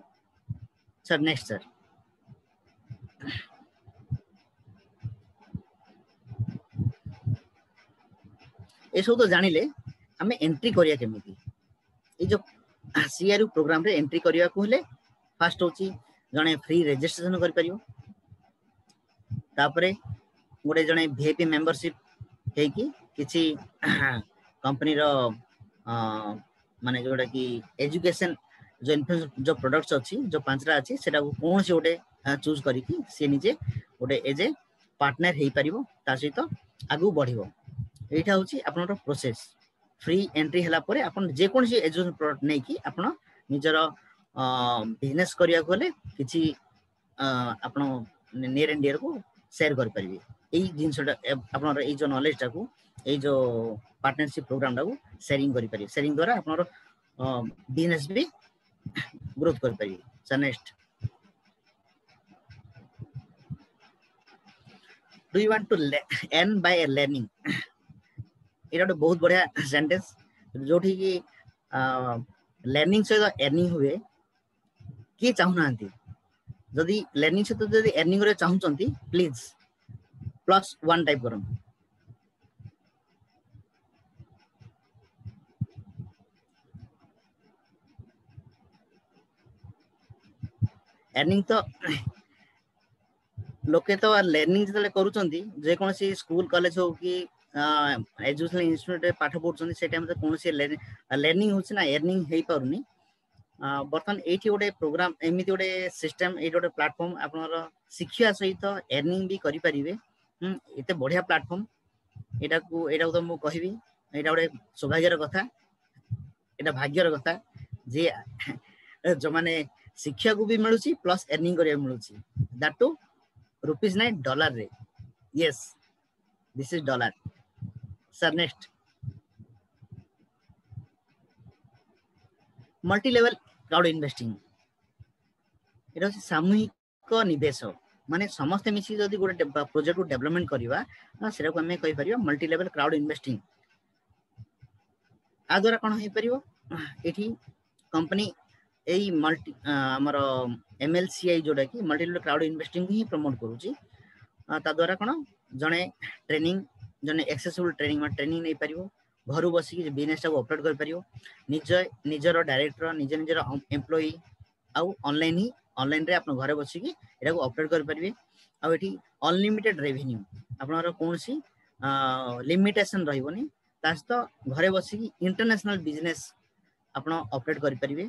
सर नेक्स्ट सर ए सब तो जानिले हमें एंट्री करिया केमिति ए जो सीआरओ प्रोग्राम रे एंट्री करिया को हले फर्स्ट होची जने फ्री रजिस्ट्रेशन कर परियो तापरे गोटे जने वीआईपी मेंबरशिप हे कि किछि कंपनी रो माने जोटा कि एजुकेशन जो जो प्रोडक्ट्स अछि जो पांचरा अछि सेटा को कोन से गोटे चूज करी कि से निजे गोटे एज ए पार्टनर हे परिबो ता सहित आगु बढ़िबो एटा होची आपनर प्रोसेस फ्री एंट्री हला परे आपन जे कोन से एजुकेशन प्रोडक्ट नै कि आपन निजर बिजनेस करिया गले किछि आपन नियर एंड डियर को शेयर कर परिबे एई जिंसटा आपनर एई जो नॉलेज टाको एई जो पार्टनरशिप प्रोग्राम टाको शेयरिंग करि परिबे शेयरिंग द्वारा आपनर बिजनेस भी ग्रोथ कर परिबे sir next do you want to earn by learning एटा बहुत बढ़िया सेंटेंस जोठी कि लर्निंग से अर्निंग हुए कि चाहुनांती जदि लर्निंग से तो जदि अर्निंग रे चाहुचंती प्लीज +1 टाइप करम अर्निंग तो लोके तो लर्निंग जतले करूचंती जे कोनसी स्कूल कॉलेज हो कि एजुकेशनल इंस्टीट्यूट रे पाठ पढुचंती से टाइम में कोनसी लर्निंग होछि ना अर्निंग हेई पारुनी बर्तमान एठी गोटे प्रोग्राम एमिति गोटे सिस्टम एठी गोटे प्लेटफॉर्म आपनर शिक्षा सहित अर्निंग भी करि परिबे एते बढ़िया प्लेटफॉर्म एटा को तो मु कहिबी एटा गोटे सौभाग्यर कथा एटा भाग्यर कथा जे जो माने शिक्षा को भी मिलुची प्लस अर्निंग करिया मिलुची दैट टू रुपीस नहीं डॉलर रे yes this is dollar sir next multi level crowd investing एटा सामूहिक निवेश माने समस्त मिसी जदी गोटे प्रोजेक्ट को डेवलपमेंट करबा सेरा को हमें कहि परिबा मल्टी लेवल क्राउड इन्वेस्टिंग आ द्वारा कोन होई परिबो एठी कंपनी एई मल्टी हमर एमएलसीआई जोडा की मल्टी लेवल क्राउड इन्वेस्टिंग ही प्रमोट करूची ता द्वारा कोन जने ट्रेनिंग जने एक्सेसिबल ट्रेनिंग मा ट्रेनिंग नै परिबो घरु बसी के बिजनेस को ऑपरेट कर परिबो निजर डायरेक्टर निजर एम्प्लॉई आउ ऑनलाइन रे अपन घरे बसी के एटा को ऑपरेट कर परिबे आ एठी अनलिमिटेड रेवेन्यू आपनर कोनसी लिमिटेशन रहइबोनी तास तो घरे बसी की इंटरनेशनल बिजनेस अपन ऑपरेट कर परिबे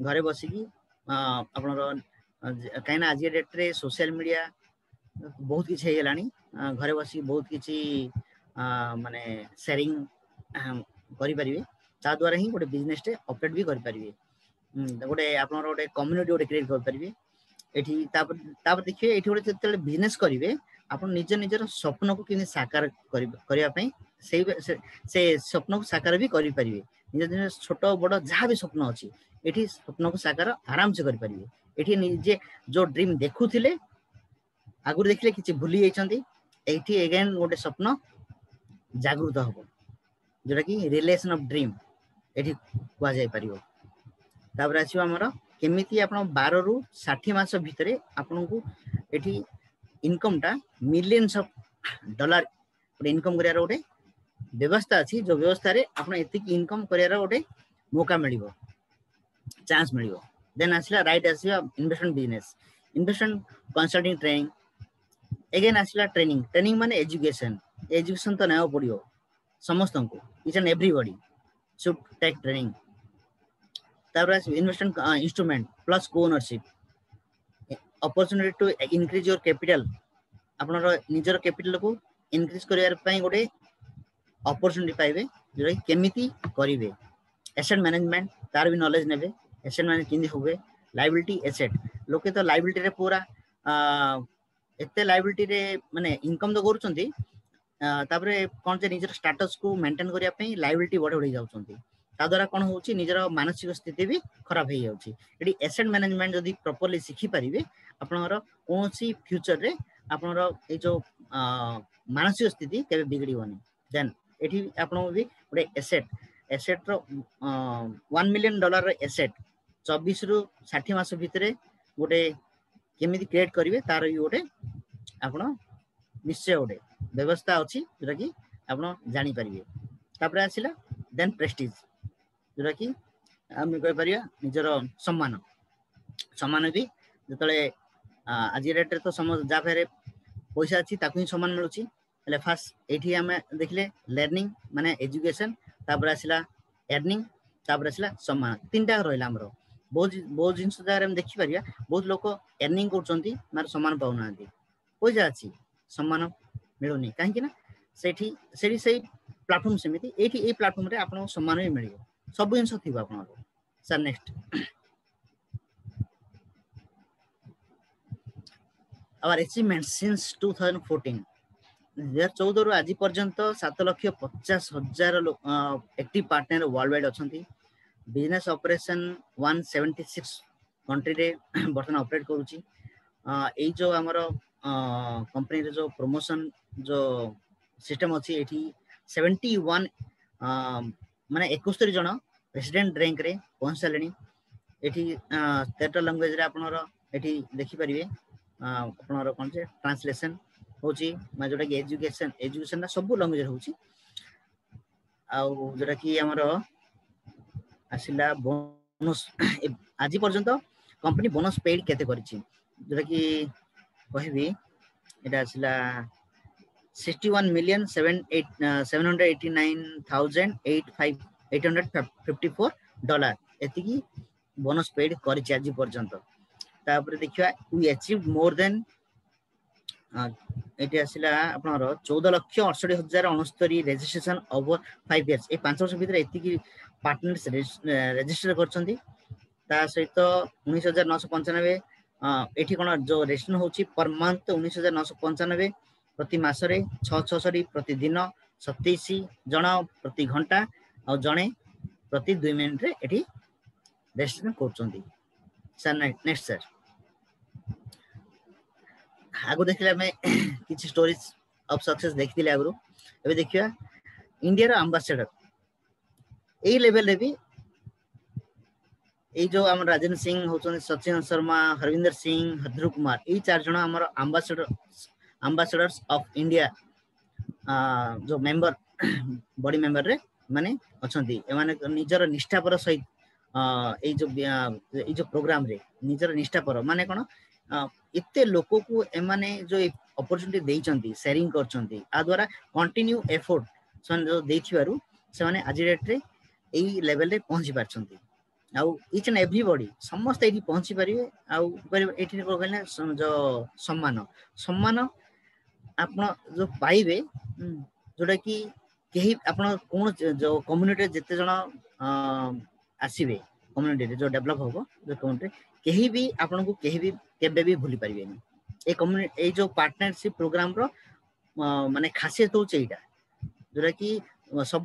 घरे बसी की आपनर काइना आज डेट रे सोशल मीडिया बहुत किछ हे गलानी घरे बसी बहुत किछि माने शेयरिंग करि परिबे ता द्वारा ही गोटे बिजनेस टे ऑपरेट भी कर परिबे गोटे आपनर गोटे कम्युनिटी गोटे क्रिएट कर परिबे एठी तापर देखिए एठी गोटे जते बिजनेस करिवे आपन निजर स्वप्न को किने साकार करिया पई से स्वप्न को साकार भी करि परिबे निज छोट बड़ जहाँ भी स्वप्न अछि एठी स्वप्न को साकार आराम से करि परिबे एठी निजे जो ड्रीम देखुथिले आगुर देखिले किछि भूली जाइछंती एठी अगेन गोटे स्वप्न जागृत हबो जोटा कि रिलेशन ऑफ ड्रीम एठी कुआ जाय परिबो तापर आछियो हमर केमिति आपण 12 रु 60 मास भितरे आपन को एठी इनकम टा मिलियंस ऑफ डॉलर गोटे इनकम करियार गोटे व्यवस्था अछि जो व्यवस्था रे आपण एति इनकम करियार गोटे मौका मिलिबो चांस मिलिबो देन आसला राइट आसिया investment business investment consulting training again आसला ट्रेनिंग माने एजुकेशन तो नया पड़ियो समस्त को each and everybody should take training तापर investment instrument plus co-ownership opportunity to increase your capital आपनर निजर कैपिटल को इंक्रीज करियार पई गोटे अपॉर्चुनिटी पाइबे जो केमिति करिवे एसेट मैनेजमेंट तार भी नॉलेज नेबे एसेट मैनेज किंदी होबे लायबिलिटी एसेट लोके तो लायबिलिटी रे पूरा एते लायबिलिटी रे माने इनकम तो करूचंती तापरे कोन जे निजर स्टेटस को मेंटेन करिया पई लायबिलिटी बढ़ी जाउचंती ता द्वारा कोन होउची निजर मानसिक स्थिति भी खराब हे जाउची एडी एसेट मैनेजमेंट जदी प्रॉपर्ली सिखि परिबे आपनर कोनसी फ्यूचर रे आपनर ए जो मानसिक स्थिति केबे बिगड़ीबोनी देन एठी आपन भी गोटे एसेट रो $1 मिलियन रे एसेट 24 रु 60 मास भितरे गोटे केमिति क्रिएट करिवे तार भी गोटे आपन निश्चय गोटे व्यवस्था अछि जोटा कि आपन जानि परिबे तापर आसिला देन प्रेस्टीज जोटा कि हम कहि परिया निजर सम्मान भी जतले आज रेट रे तो समझ जा फेरे पैसा अछि ताकु ही सम्मान मिलुची ले फास्ट एठी हमें देखले लर्निंग माने एजुकेशन तापर आसिला अर्निंग तापर आसिला सम्मान तीनटा रहइला हमरो बहुत जिंस दार हम देखि परिया बहुत लोक अर्निंग करचंती मार सम्मान पाउनांती पैसा अछि सम्मान मिलुनी काहे कि ना सेठी सेही प्लेटफॉर्म समिति एठी ए प्लेटफॉर्म रे आपन सम्मान भी मिलियो सब जिंस थिबा आपन sir next our achievement since 2014 2014 रु आज पर्यंत 7,50,000 एक्टिव पार्टनर वर्ल्ड वाइड अछंती बिजनेस ऑपरेशन 176 कंट्री रे बर्तन ऑपरेट करूची एई जो हमर कंपनी रे जो प्रमोशन जो सिस्टम अछि एठी 71 माने 71 जण प्रेसिडेंट रैंक रे पहुंचलेनी एठी 13 लैंग्वेज रे आपनर एठी देखि परिबे आपनर कोन जे ट्रांसलेशन होची मा जोटा कि एजुकेशन ना सब लैंग्वेज रे होची आ जोटा कि हमर आसिला बोनस आज पर्यंत कंपनी बोनस पेड केते करिछि जोटा कि कहबी एटा आसिला 61,789,854 डॉलर एति की बोनस पेड करिछि आज पर्यंत तापर देखिया वी अचीव मोर देन एटी आसिला आपनर 14,68,069 रजिस्ट्रेशन ओवर 5 इयर्स ए 5 वर्ष भीतर एतिकी पार्टनर्स रजिस्टर करछंती ता सहित 19,995 एठी कोन जो रेजिस्ट्रेशन होची पर मंथ 19,995 प्रति मासरे 666 प्रति दिन 27 जण प्रति घंटा और जणे प्रति 2 मिनिट रे एठी रेजिस्ट्रेशन करछंती सर नेक्स्ट सर आगु देखिले मैं किछि स्टोरीज ऑफ सक्सेस देखिले आगु एबे देखिया इंडिया रो एम्बेसडर ए लेवल रे भी ए जो हम राजेंद्र सिंह होचन सचिन शर्मा हरविंदर सिंह हद्रु कुमार ए चार जण हमर एम्बेसडर्स ऑफ इंडिया जो मेंबर बॉडी मेंबर रे माने अछंती ए माने निजर निष्ठा पर सहित ए जो प्रोग्राम रे निजर निष्ठा पर माने कोन इत्ते लोक को एमाने जो अपॉर्चुनिटी देइचंती शेयरिंग करचंती आ द्वारा कंटिन्यू एफर्ट सन जो देथिबारु से माने आज डेट रे एई लेवल रे पहुंची पारचंती आउ ईच एंड एवरीबॉडी समस्त एठी पहुंची परिबे आउ एठी को कहले जो सम्मान आपण जो पाइबे जोटा कि केही आपण कोन जो कम्युनिटी जते जण आसीबे कम्युनिटी रे जो डेवलप होबो जो कम्युनिटी केही भी आपण को केही भी केबे भी भूली परिबेनी ए कम्युनिटी ए जो पार्टनरशिप प्रोग्राम रो माने खासियत हो चेइटा जोरा कि सब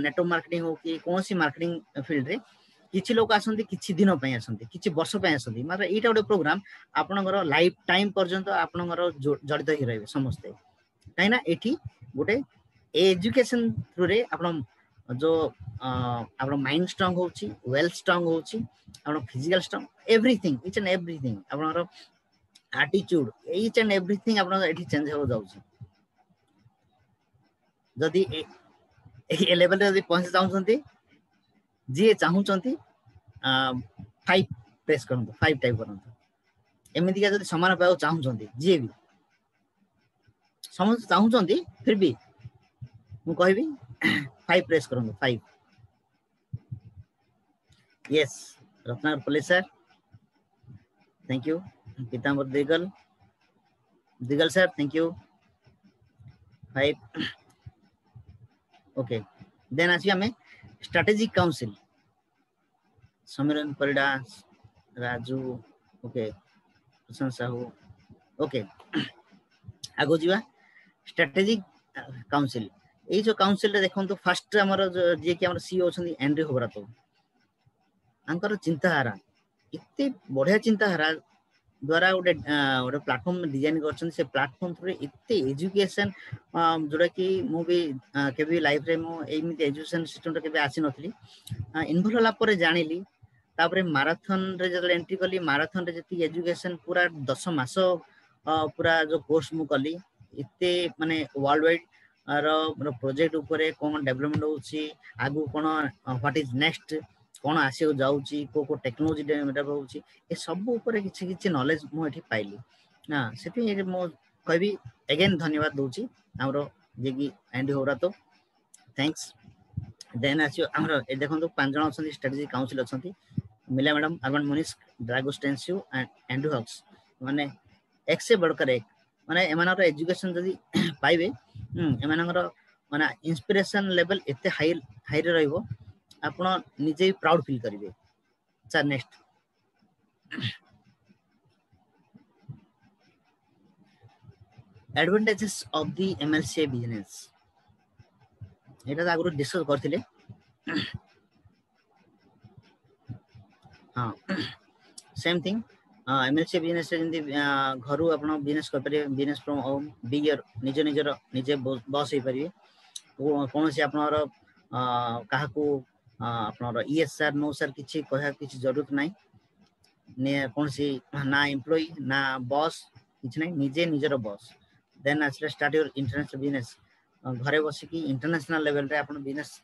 नेटवर्क मार्केटिंग हो कि कोनसी मार्केटिंग फील्ड रे किछि लोक आसंती किछि दिन पय आसंती किछि वर्ष पय आसंती मात्र एटा ओडे प्रोग्राम आपनगर लाइफ टाइम पर्यंत आपनगर जड़ित ही रहबे समस्त काइना एठी गोटे एजुकेशन थ्रू रे आपण जो आपण माइंड स्ट्रांग होची वेल स्ट्रांग होची आपण physical strong everything each and everything आपनर एटीट्यूड ईच एंड एवरीथिंग आपण एठी चेंज हो जाउची जदी ए लेवल रे पहुंच जाउछंती जी चाहूचंती 5 प्रेस करंतु 5 टाइप करंतु एमिति का जदी समान पाउ चाहूचंती जी भी समझ चाहूचंती फिर भी मु कहबी 5 प्रेस करंतु 5 यस रत्नाकर पुलिस sir thank you Pitambar Digal sir thank you 5 okay then आसी हमें strategic council Samiran Parida Raju okay Prashant Sahu okay आगो जीवा स्ट्रेटेजिक काउंसिल ए जो काउंसिल रे देखंतु फर्स्ट हमर जे कि हमर सीईओ छथि एंड्रयू होबरातो अंकर चिंताधारा इत्ते बढ़िया चिंताधारा द्वारा गोटे प्लेटफॉर्म डिजाइन करछन से प्लेटफॉर्म थ्रू इत्ते एजुकेशन जोड़ा कि मु भी केबी लाइफ रे मु एमिति एजुकेशन सिस्टम रे केबे आसी नथली इन्वॉल्व होला पर जानिली तापरे मैराथन रे जब एंट्री कली मैराथन रे जति एजुकेशन पूरा 10 मास पूरा जो कोर्स मु कली इत्ते माने वर्ल्ड वाइड रो प्रोजेक्ट ऊपर कोन डेवलपमेंट होची आगु कोन व्हाट इज नेक्स्ट कोन आसी जाउची को टेक्नोलॉजी डेवलप होची ए सब ऊपर किछि नॉलेज मु एठी पाइली ना सेति मु कहबी अगेन धन्यवाद दोची हमरो जे कि एंड होरा तो थैंक्स देन आसी हमरो ए देखंतु 5 जण अछंती स्ट्रेटजी काउंसिल अछंती मिला madam urban Munis ड्रागोस्टेंसियो and Andrew हक्स माने एक से बढ़कर एक माने एमानर एजुकेशन जदी पाइबे एमानर माने इंस्पिरेशन लेवल एते हाई रे रहइबो आपण निजे प्राउड फील करिवे sir next advantages of the MLCA business एटा आगु डिस्कस करथिले हां सेम थिंग एमएलसीए बिजनेस जंदी घरु आपण बिजनेस कर परिवे business from home be your निजे बॉस हे परिवे कोन से आपनर काहाकू आपनर यस सर नो सर किछि कहया किछि जरूरत नाही ने कोन सी ना एम्प्लॉय ना बॉस किछि नाही निजे निजर बॉस देन आसले स्टार्ट योर इंटरनेशनल बिजनेस घरे बसी कि इंटरनेशनल लेवल रे आपण बिजनेस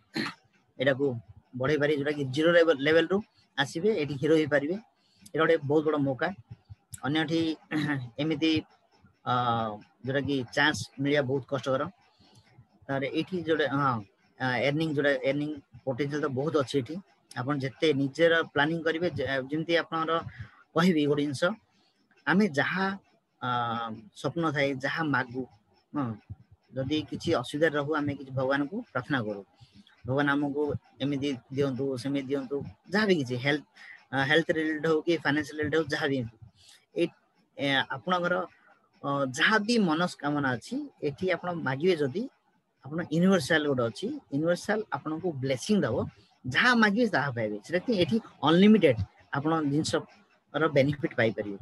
एटा को बढ़े पारि जोटा कि जीरो लेवल रु आसीबे एठी हीरो हे परिवे एटा गोटे बहुत बड़ मौका अन्यठी एमिति जोटा कि चांस मिलिया बहुत कष्टकर तारे एठी जोटे हां अर्निंग पोटेंशियल तो बहुत अच्छी एठी आपण जते निजेर प्लानिंग करिवे जेमति आपनर कहबी गोटे जिंस आमे जहा स्वप्न थाए जहाँ मागू जदि किसी असुविधा रहू आम कि भगवान को प्रार्थना करूँ भगवान आमको एमती दिंतु सेमि दिंतु जहाँ भी किसी हेल्थ रिलेटेड हो कि फाइनेंशियल रिलेटेड हो जहाँ भी आपणकर जहाँ भी मनस्कामना अच्छी एठी आप मागे जदि आप यूनिवर्सल गोटे अच्छी यूनिवर्सल आपन को ब्लेसिंग दब जहाँ मागे जहाँ पाइबे से अनलिमिटेड आप जिनस बेनिफिट पाइपर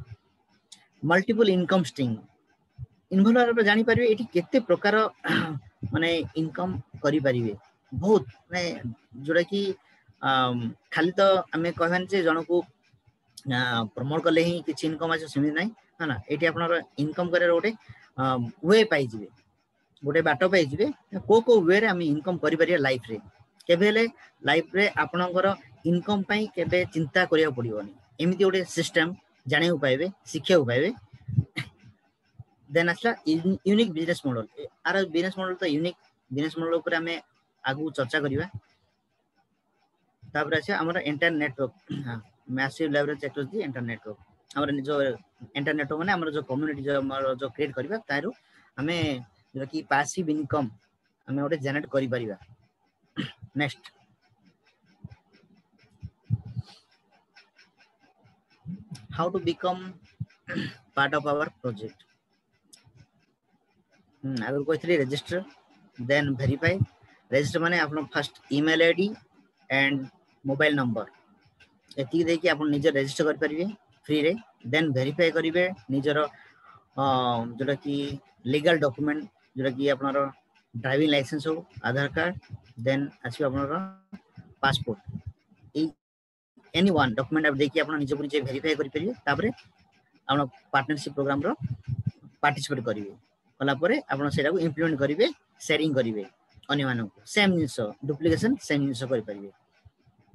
मल्टीपल इनकम स्ट्रीम इनवॉल्व जानी पारे ये केते प्रकार माने इनकम करि पारिबे बहुत माने जोड़ा कि खाली तो आम कहबानी जे जन को प्रमोट कले ही किसी इनकम आसे सेमि नहीं है ना ये आपनर इनकम करे गोटे वे पाइबे गोटे बाट पाइबे को वे रे आम इनकम करि पारिया लाइफ रे केबे ले लाइफ रे आपनकर इनकम पई केबे चिंता करिया पड़िबोनी एमिति गोटे सिस्टम जानियो पाइबे शिक्षा पाइबे देन आसला यूनिक बिजनेस मॉडल आर बिजनेस मॉडल तो यूनिक बिजनेस मॉडल ऊपर हमें आगु चर्चा करिबा तापर आसे हमर internet network massive leverage technology internet network हमर जो इंटरनेट नेटवर्क माने हमर जो कम्युनिटी जो हमर जो क्रिएट करिबा तारु हमें जो कि पैसिव इनकम हमें ओटे जनरेट करि परिबा next how to become part of our project आगे कहते रजिस्टर देन वेरीफाई रजिस्टर माने आपन first email ID and mobile number एति देखि आपन निजे रजिस्टर कर परिबे फ्री रे देन वेरीफाई करिवे निजर जोटा कि लीगल डॉक्यूमेंट जोटा कि आपनर ड्राइविंग लाइसेंस हो आधार कार्ड देन आसी आपनर पासपोर्ट एनी वन डॉक्यूमेंट आप देखि आपन निजे पुरी वेरीफाई करि परिबे तापरे आपन पार्टनरशिप प्रोग्राम रो पार्टिसिपेट करिवे कला परे आपण सेटा को इंप्लीमेंट करिवे शेयरिंग करिवे अन्य मानन को सेम जिंस डुप्लीकेशन सेम जिंस करि परिवे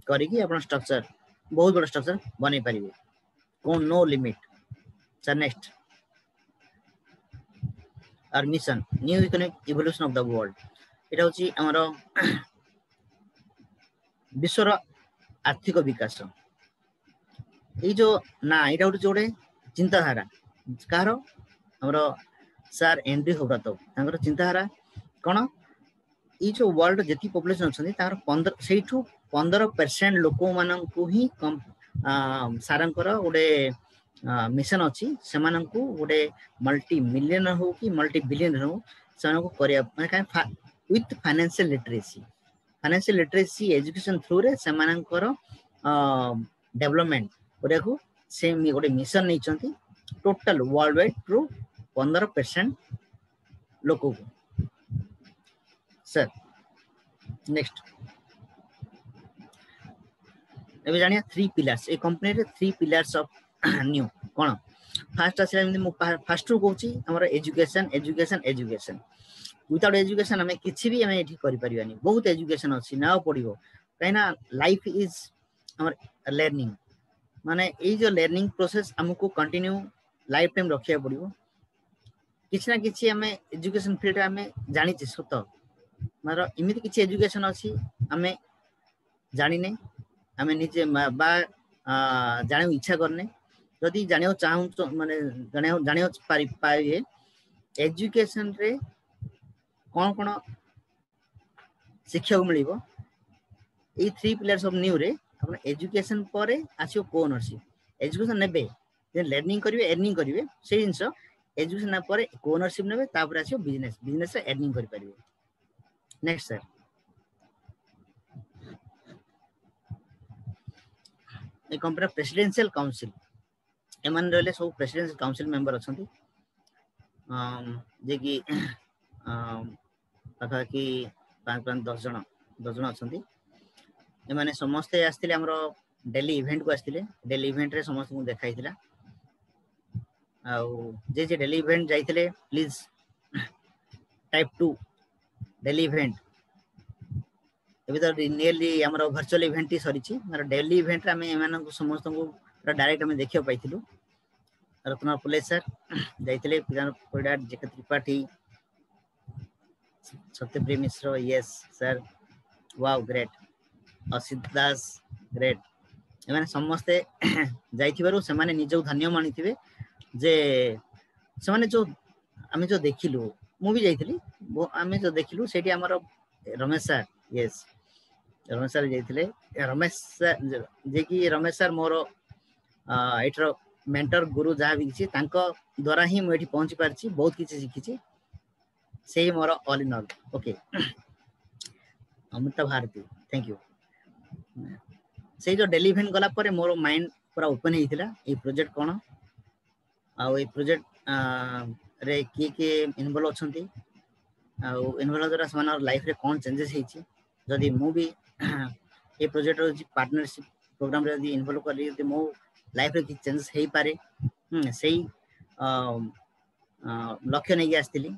करि कि आपण स्ट्रक्चर बहुत बड़ा स्ट्रक्चर बनै परिवे कोन no limit sir next our mission new economic evolution of the world एटा होची हमर विश्वर आर्थिक विकास ए जो ना एटा होची जोडे चिंताधारा कार हमर सर एंड्री होब्रातो तांकर चिंताधारा कोन ई जो वर्ल्ड जति पॉपुलेशन अछन तार 15% लोक मानन को ही सारंकर गोटे मिशन अछि से मानन को गोटे मल्टी मिलियन हो कि मल्टी बिलियन हो सन को करिया माने with financial literacy education through रे से मानकर डेवलपमेंट करिया को से गोटे मिशन नै छथि टोटल वर्ल्ड वाइड थ्रू 15% लोगों को सर नेक्स्ट एबे जानिया 3 पिलर्स ए कंपनी रे 3 pillars of new cone fast आसे मु फास्ट रू कहूची हमर education education education without education हमें किछि भी हमें एठी करि परिबानी बहुत एजुकेशन अछि ना पडिबो काइना लाइफ इज हमर लर्निंग माने ए जो लर्निंग प्रोसेस हमको कंटिन्यू लाइफ टाइम रखिया पडिबो किछि ना किछि हमें एजुकेशन फील्ड हमें जानि छी सत मारो इमिति किछि एजुकेशन अछि हमें जानि नै हमें निजे बा जाने इच्छा करने जदि जानियो चाहू माने जानियो पाइबे एजुकेशन रे कोन कोन शिक्षा मिलिबो ए 3 पिलर्स ऑफ न्यू रे अपन एजुकेशन परे आसियो कोनरशिप एजुकेशन नेबे जे लर्निंग करिवे अर्निंग करिवे से जिंस एजुकेशन परे कोनरशिप नेबे तापर आसियो बिजनेस बिजनेस रे अर्निंग करि परिबे नेक्स्ट सर ए कंपनी प्रेसिडेंशियल काउंसिल एमन रहले सब प्रेसिडेंशियल काउंसिल मेंबर अछंती जे कि पखा कि 5-10 जन अछंती एमाने समस्त आस्थिले हमरो डेली इवेंट को आस्थिले डेली इवेंट रे समस्त को देखाइतिला आ जे जे डेली इवेंट जाइतिले प्लीज टाइप 2 डेली इवेंट एबे तो नियरली हमरो वर्चुअल इवेंट ही सरीची मार डेली इवेंट रे हमें एमान को समस्त को डायरेक्ट हमें देखियो पाइथिलु रत्ना पुले सर जाइतिले पिरान कोडार JK Tripathi Satyapriya Mishra yes sir wow great Asit Das great एमाने समस्त जाइथिबारु से माने निजो धन्य मानिथिबे जे से माने जो आमे जो देखिलु मु भी जाइथिली आमे जो देखिलु सेठी हमर Ramesh sir yes Ramesh sir जाइथिले रमेश सर जे कि रमेश सर मोर एठर मेंटर गुरु जहाँ भी किसी तांको द्वारा ही मु एठी पहुंची पारछि बहुत किछि सिखिछि से मोर all in all okay Amita Bharati thank you से जो डेली इवेंट गला पर मोर माइंड पूरा ओपन हेतिला ए प्रोजेक्ट कोन आ ए प्रोजेक्ट रे के इन्वॉल्व अछंती आ इन्वॉल्व द्वारा समान लाइफ रे कोन चेंजेस हेछि जदी मु भी ए प्रोजेक्ट रो पार्टनरशिप प्रोग्राम रे यदि इन्वॉल्व करी यदि मो लाइफ रे कि चेंजेस हेई पारे सेही लक्ष्य नै आस्तिली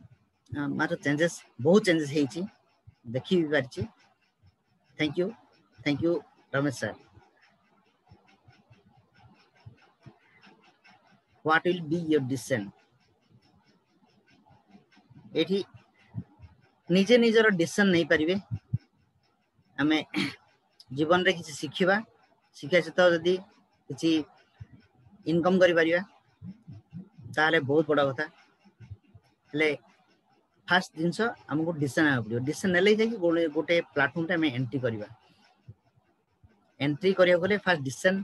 मात्र चेंजेस बहुत चेंजेस हेछि देखि भी पारछि thank you Ramesh sir what will be your decision एठी निजे निजर डिसीजन नहीं पारिबे हमें जीवन रे किसी शिखिबा शिक्षा सहित जदि किसी इनकम करि परिबा ताले बहुत बड़ा कथा ले फर्स्ट जिंस हमको डिसीजन आ पड़ियो डिसीजन नेले जाय कि गोटे प्लेटफॉर्म रे हमें एंट्री करिबा एंट्री करिया गले फर्स्ट डिसीजन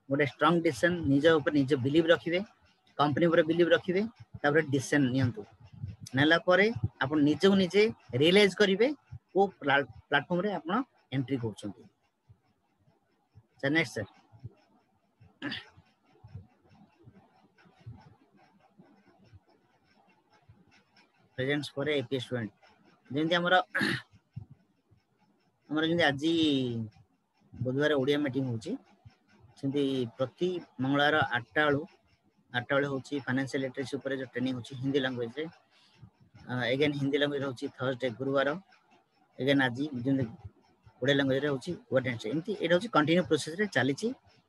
गोटे स्ट्रांग डिसीजन निज ऊपर निज बिलीव रखिबे कंपनी ऊपर बिलीव रखिबे तापर डिसीजन नियंतु नेला परे आपण निजे निजे रियलाइज करिवे ओ प्लेटफॉर्म रे आपण एंट्री करछंती sir next sir presents for AP student जेंति हमरा जेंति आजि बुधवार ओडिया मीटिंग होची सेंति प्रति मंगलवार 8टा बेले होची फाइनेंशियल लिटरेसी ऊपर जो ट्रेनिंग होची हिंदी लैंग्वेज रे अगेन हिंदी लैंग्वेज होची थर्सडे गुरुवार अगेन आज जेंति ओडिया लैंग्वेज रे होची वेडनेसडे एंति एटा होची कंटिन्यू प्रोसेस रे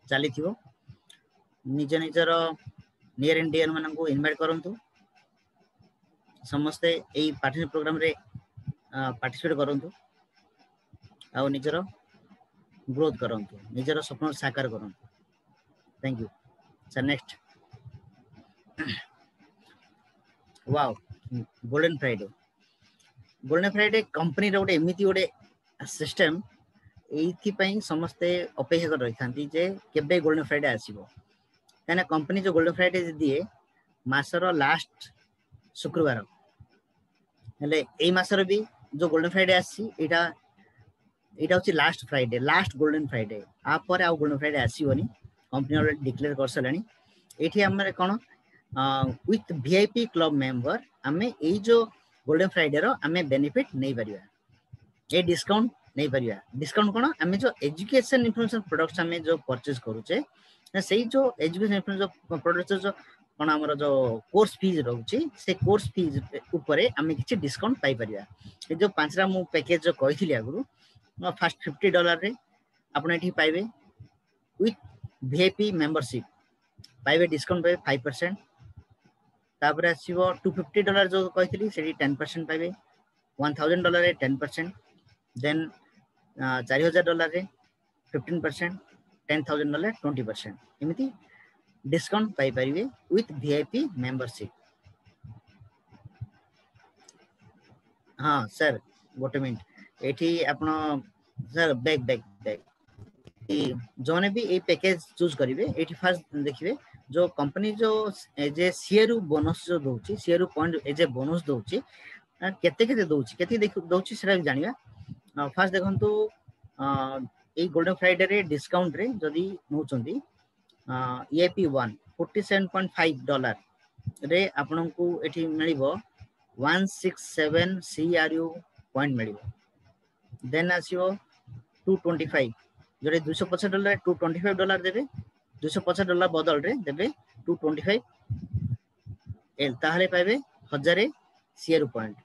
चलीथिबो निज निजर नियर एंड डियर मानन को इनवाइट करंतु समस्त एई पार्टनरशिप प्रोग्राम रे पार्टिसिपेट करंतु आ निजर ग्रोथ करंतु निजर सपन साकार करंतु thank you sir next wow golden Friday company रे गोटे एमिति गोटे सिस्टम एथि पई समस्ते अपेक्षा कर रही थांती जे केबे गोल्डन फ्राइडे आसीबो काना कंपनी जो गोल्डन फ्राइडे दिए मासर लास्ट शुक्रवार हेले एई मासर भी जो गोल्डन फ्राइडे आसी एटा होची last Friday last golden Friday आ पर आ गोल्डन फ्राइडे आसीबोनी कंपनी ऑलरेडी डिक्लेयर कर सलानी एठी हमरे कोन विथ वीआईपी क्लब मेंबर हमें ए जो गोल्डन फ्राइडे रो हमें बेनिफिट नहीं परिबा ए डिस्काउंट नहीं परिबा डिस्काउंट कोन हमें जो एजुकेशन इन्फॉर्मेशन प्रोडक्ट्स हमें जो परचेज करूचे सही जो एजुकेशन इन्फॉर्मेशन प्रोडक्ट्स जो कोन हमर जो कोर्स फीस रहउची से कोर्स फीस ऊपर हमें किछि डिस्काउंट पाई परिबा ए जो पांचरा मु पैकेज जो कहिथिली आगुरु फर्स्ट $50 रे आपण एठी पाइबे विथ वीआईपी मेंबरशिप पाइबे डिस्काउंट पाइबे 5% तापर आसीबो $250 जो कहिथिली सेठी 10% पाइबे $1000 रे 10% देन $4000 रे 15% $10,000 रे 20% एमिति डिस्काउंट पाई परिबे विथ वीआईपी मेंबरशिप हां सर गोटे मिनिट एठी आपण सर बैक जोने भी ए पैकेज चूज करिवे एठी फर्स्ट देखिवे जो कंपनी जो जे सीआरयू बोनस जो दोची सीआरयू पॉइंट ए जे बोनस दोची केते दोची केते दोची सेरा जानिबा फर्स्ट देखंतु ए गोल्डन फ्राइडे रे डिस्काउंट रे जदी नउचंदी ईआईपी 1 $47.5 रे आपनकू एठी मिलिबो 167 सीआरयू पॉइंट मिलिबो देन आसीबो 225 जोरे $250 $225 देबे $250 बदल रे देबे 225 एल ताहले पाइबे 1000 सीआरयू पॉइंट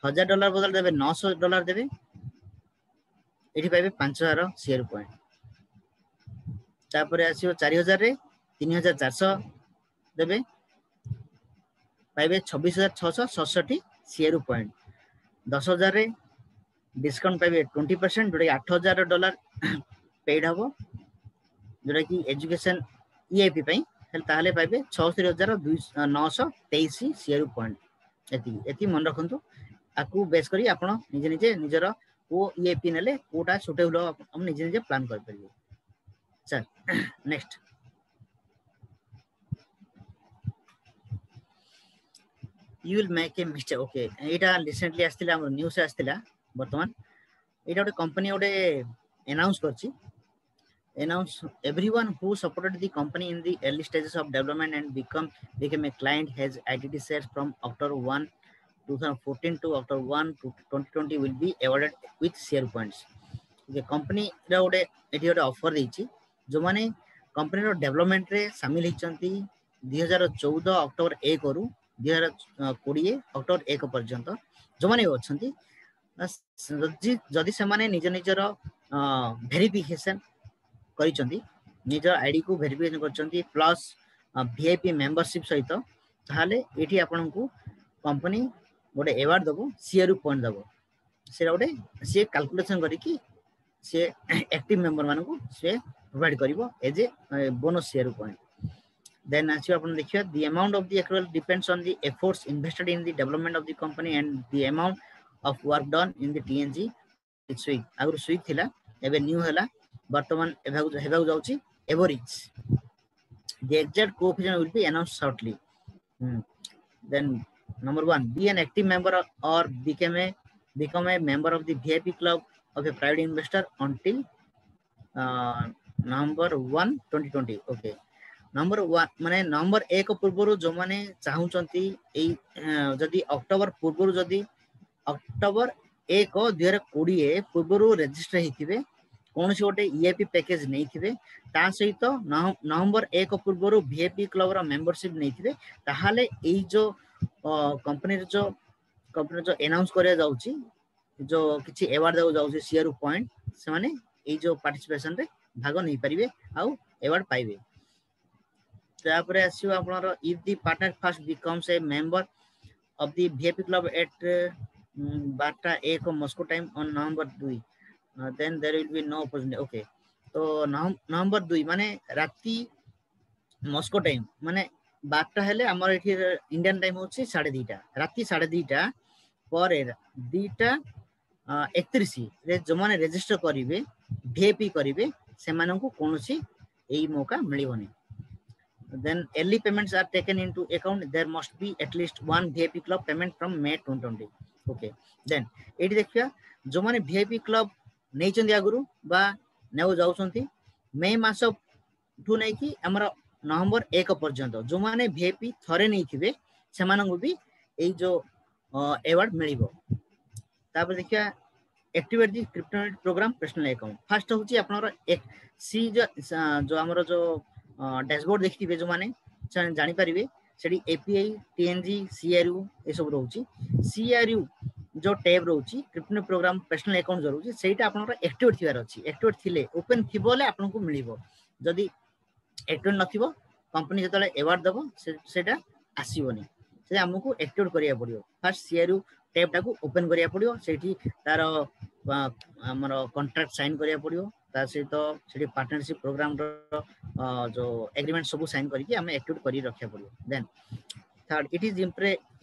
$1000 बदल देबे $900 देबे एठी पाइबे 5000 सीआरयू पॉइंट तापरे आसीबो 4000 रे 3400 देबे पाइबे 26667 सीआरयू पॉइंट 10000 रे डिस्काउंट पाइबे 20% जोटा $8000 पेड हबो जोटा कि एजुकेशन ईआईपी पई ताहले पाइबे 76,923 सीआरयू पॉइंट एति मन रखंतु आकु बेस करी आपण निजे निजे निजर को ईएपी नेले कोटा सुटेबल हम निजे निजे प्लान कर परिबे sir next you will make a mistake okay एटा रिसेंटली आस्तिला हमर न्यूज आस्तिला वर्तमान एटा ओटे कंपनी ओटे अनाउंस करछि announce everyone who supported the company in the early stages of development and became a client has ITT shares from October 1 2014 to October 1 2020 will be awarded with share points ये company रा ओटे eighty ओटे offer देछि जो माने company रो development रे शामिल हिचंती 2014 October 1 रु 2020 अक्टोबर 1 पर्यंत जो माने अछंती जदि से माने निज निजर वेरिफिकेशन करिसंती निज आईडी को वेरिफिकेशन करचंती प्लस वीआईपी मेंबरशिप सहित ताले एठी आपन को कंपनी गोटे अवार्ड दबो सीआरयू पॉइंट दबो से गोटे से कैलकुलेशन करी कि से एक्टिव मेंबर मानन को से प्रोवाइड करिवो as a bonus CRU point then as you upon देखियो the amount of the accrual depends on the efforts invested in the development of the company and the amount of work done in the TNG it's week agur week थिला एबे new हला वर्तमान हेबा जाउची average the exact coefficient will be announced shortly then number 1 be an active member or become a member of the VIP club of a private investor until November 1 2020 okay number 1 माने number 1 पूर्वरु जो माने चाहुचंती एई जदी October पूर्वरु जदी October 1 2020 पूर्वरु register हिथिबे कोनसी गोटे EAP package नहीं थिबे ता सहित नवंबर 1 पूर्वरु वीआईपी क्लब रो मेंबरशिप नहीं थिबे ताहाले एई जो कंपनी जो अनाउंस करया जाउची जो किछि अवार्ड दउ जाउची सीआरयू पॉइंट से माने एई जो पार्टिसिपेशन रे भाग नहीं परिबे आउ अवार्ड पाइबे तापरे आसीबो आपनरो if the partner first becomes a member of the VIP club at Bata 1 Moscow time on November 2 then there will be no opportunity okay तो नवंबर 2 माने राती मस्को टाइम माने 12 हेले हमर एठी इंडियन टाइम होछि 2:30 राती 2:30 पर 2:31 रे जो माने रजिस्टर करिवे वीआईपी करिवे से मानन को कोनोसी एई मौका मिलिबोनी then early payments are taken into account there must be at least one VIP club payment from May 2020 okay then एठी देखिया जो माने VIP club नै चंदी आगुरु बा नेउ जाउसंती मे मास ठु नै कि हमर नवंबर 1 पर्यंत जो माने VIP थरे नै थिबे से मानन भी एई जो अवार्ड मिलिबो तापर देखिया activate the Cryptonet program personal account first होची आपनर एक सी जो हमर जो डैशबोर्ड देखिथिबे जो माने जानि परिबे सेडी एपीआई टीएनजी सीआरयू ए सब रहउची सीआरयू जो टैब रहउची क्रिप्टोनेट प्रोग्राम पर्सनल अकाउंट जो रहउची सेटा आपनर एक्टिवेट थिबार अछि एक्टिवेट थिले ओपन थिबोले आपन को मिलिबो जदी एक्टिवेट नथिबो कंपनी जतले अवार्ड दबो सेटा आसीबोनी से हमकु एक्टिवेट करिया पड़ियो फर्स्ट सीआरयू टैब टाको ओपन करिया पड़ियो सेठी तार हमर कॉन्ट्रैक्ट साइन करिया पड़ियो ता सहित सेठी पार्टनरशिप प्रोग्राम जो एग्रीमेंट सब साइन करके हमें एक्टिवेट करी रखिया पड़ियो then third it is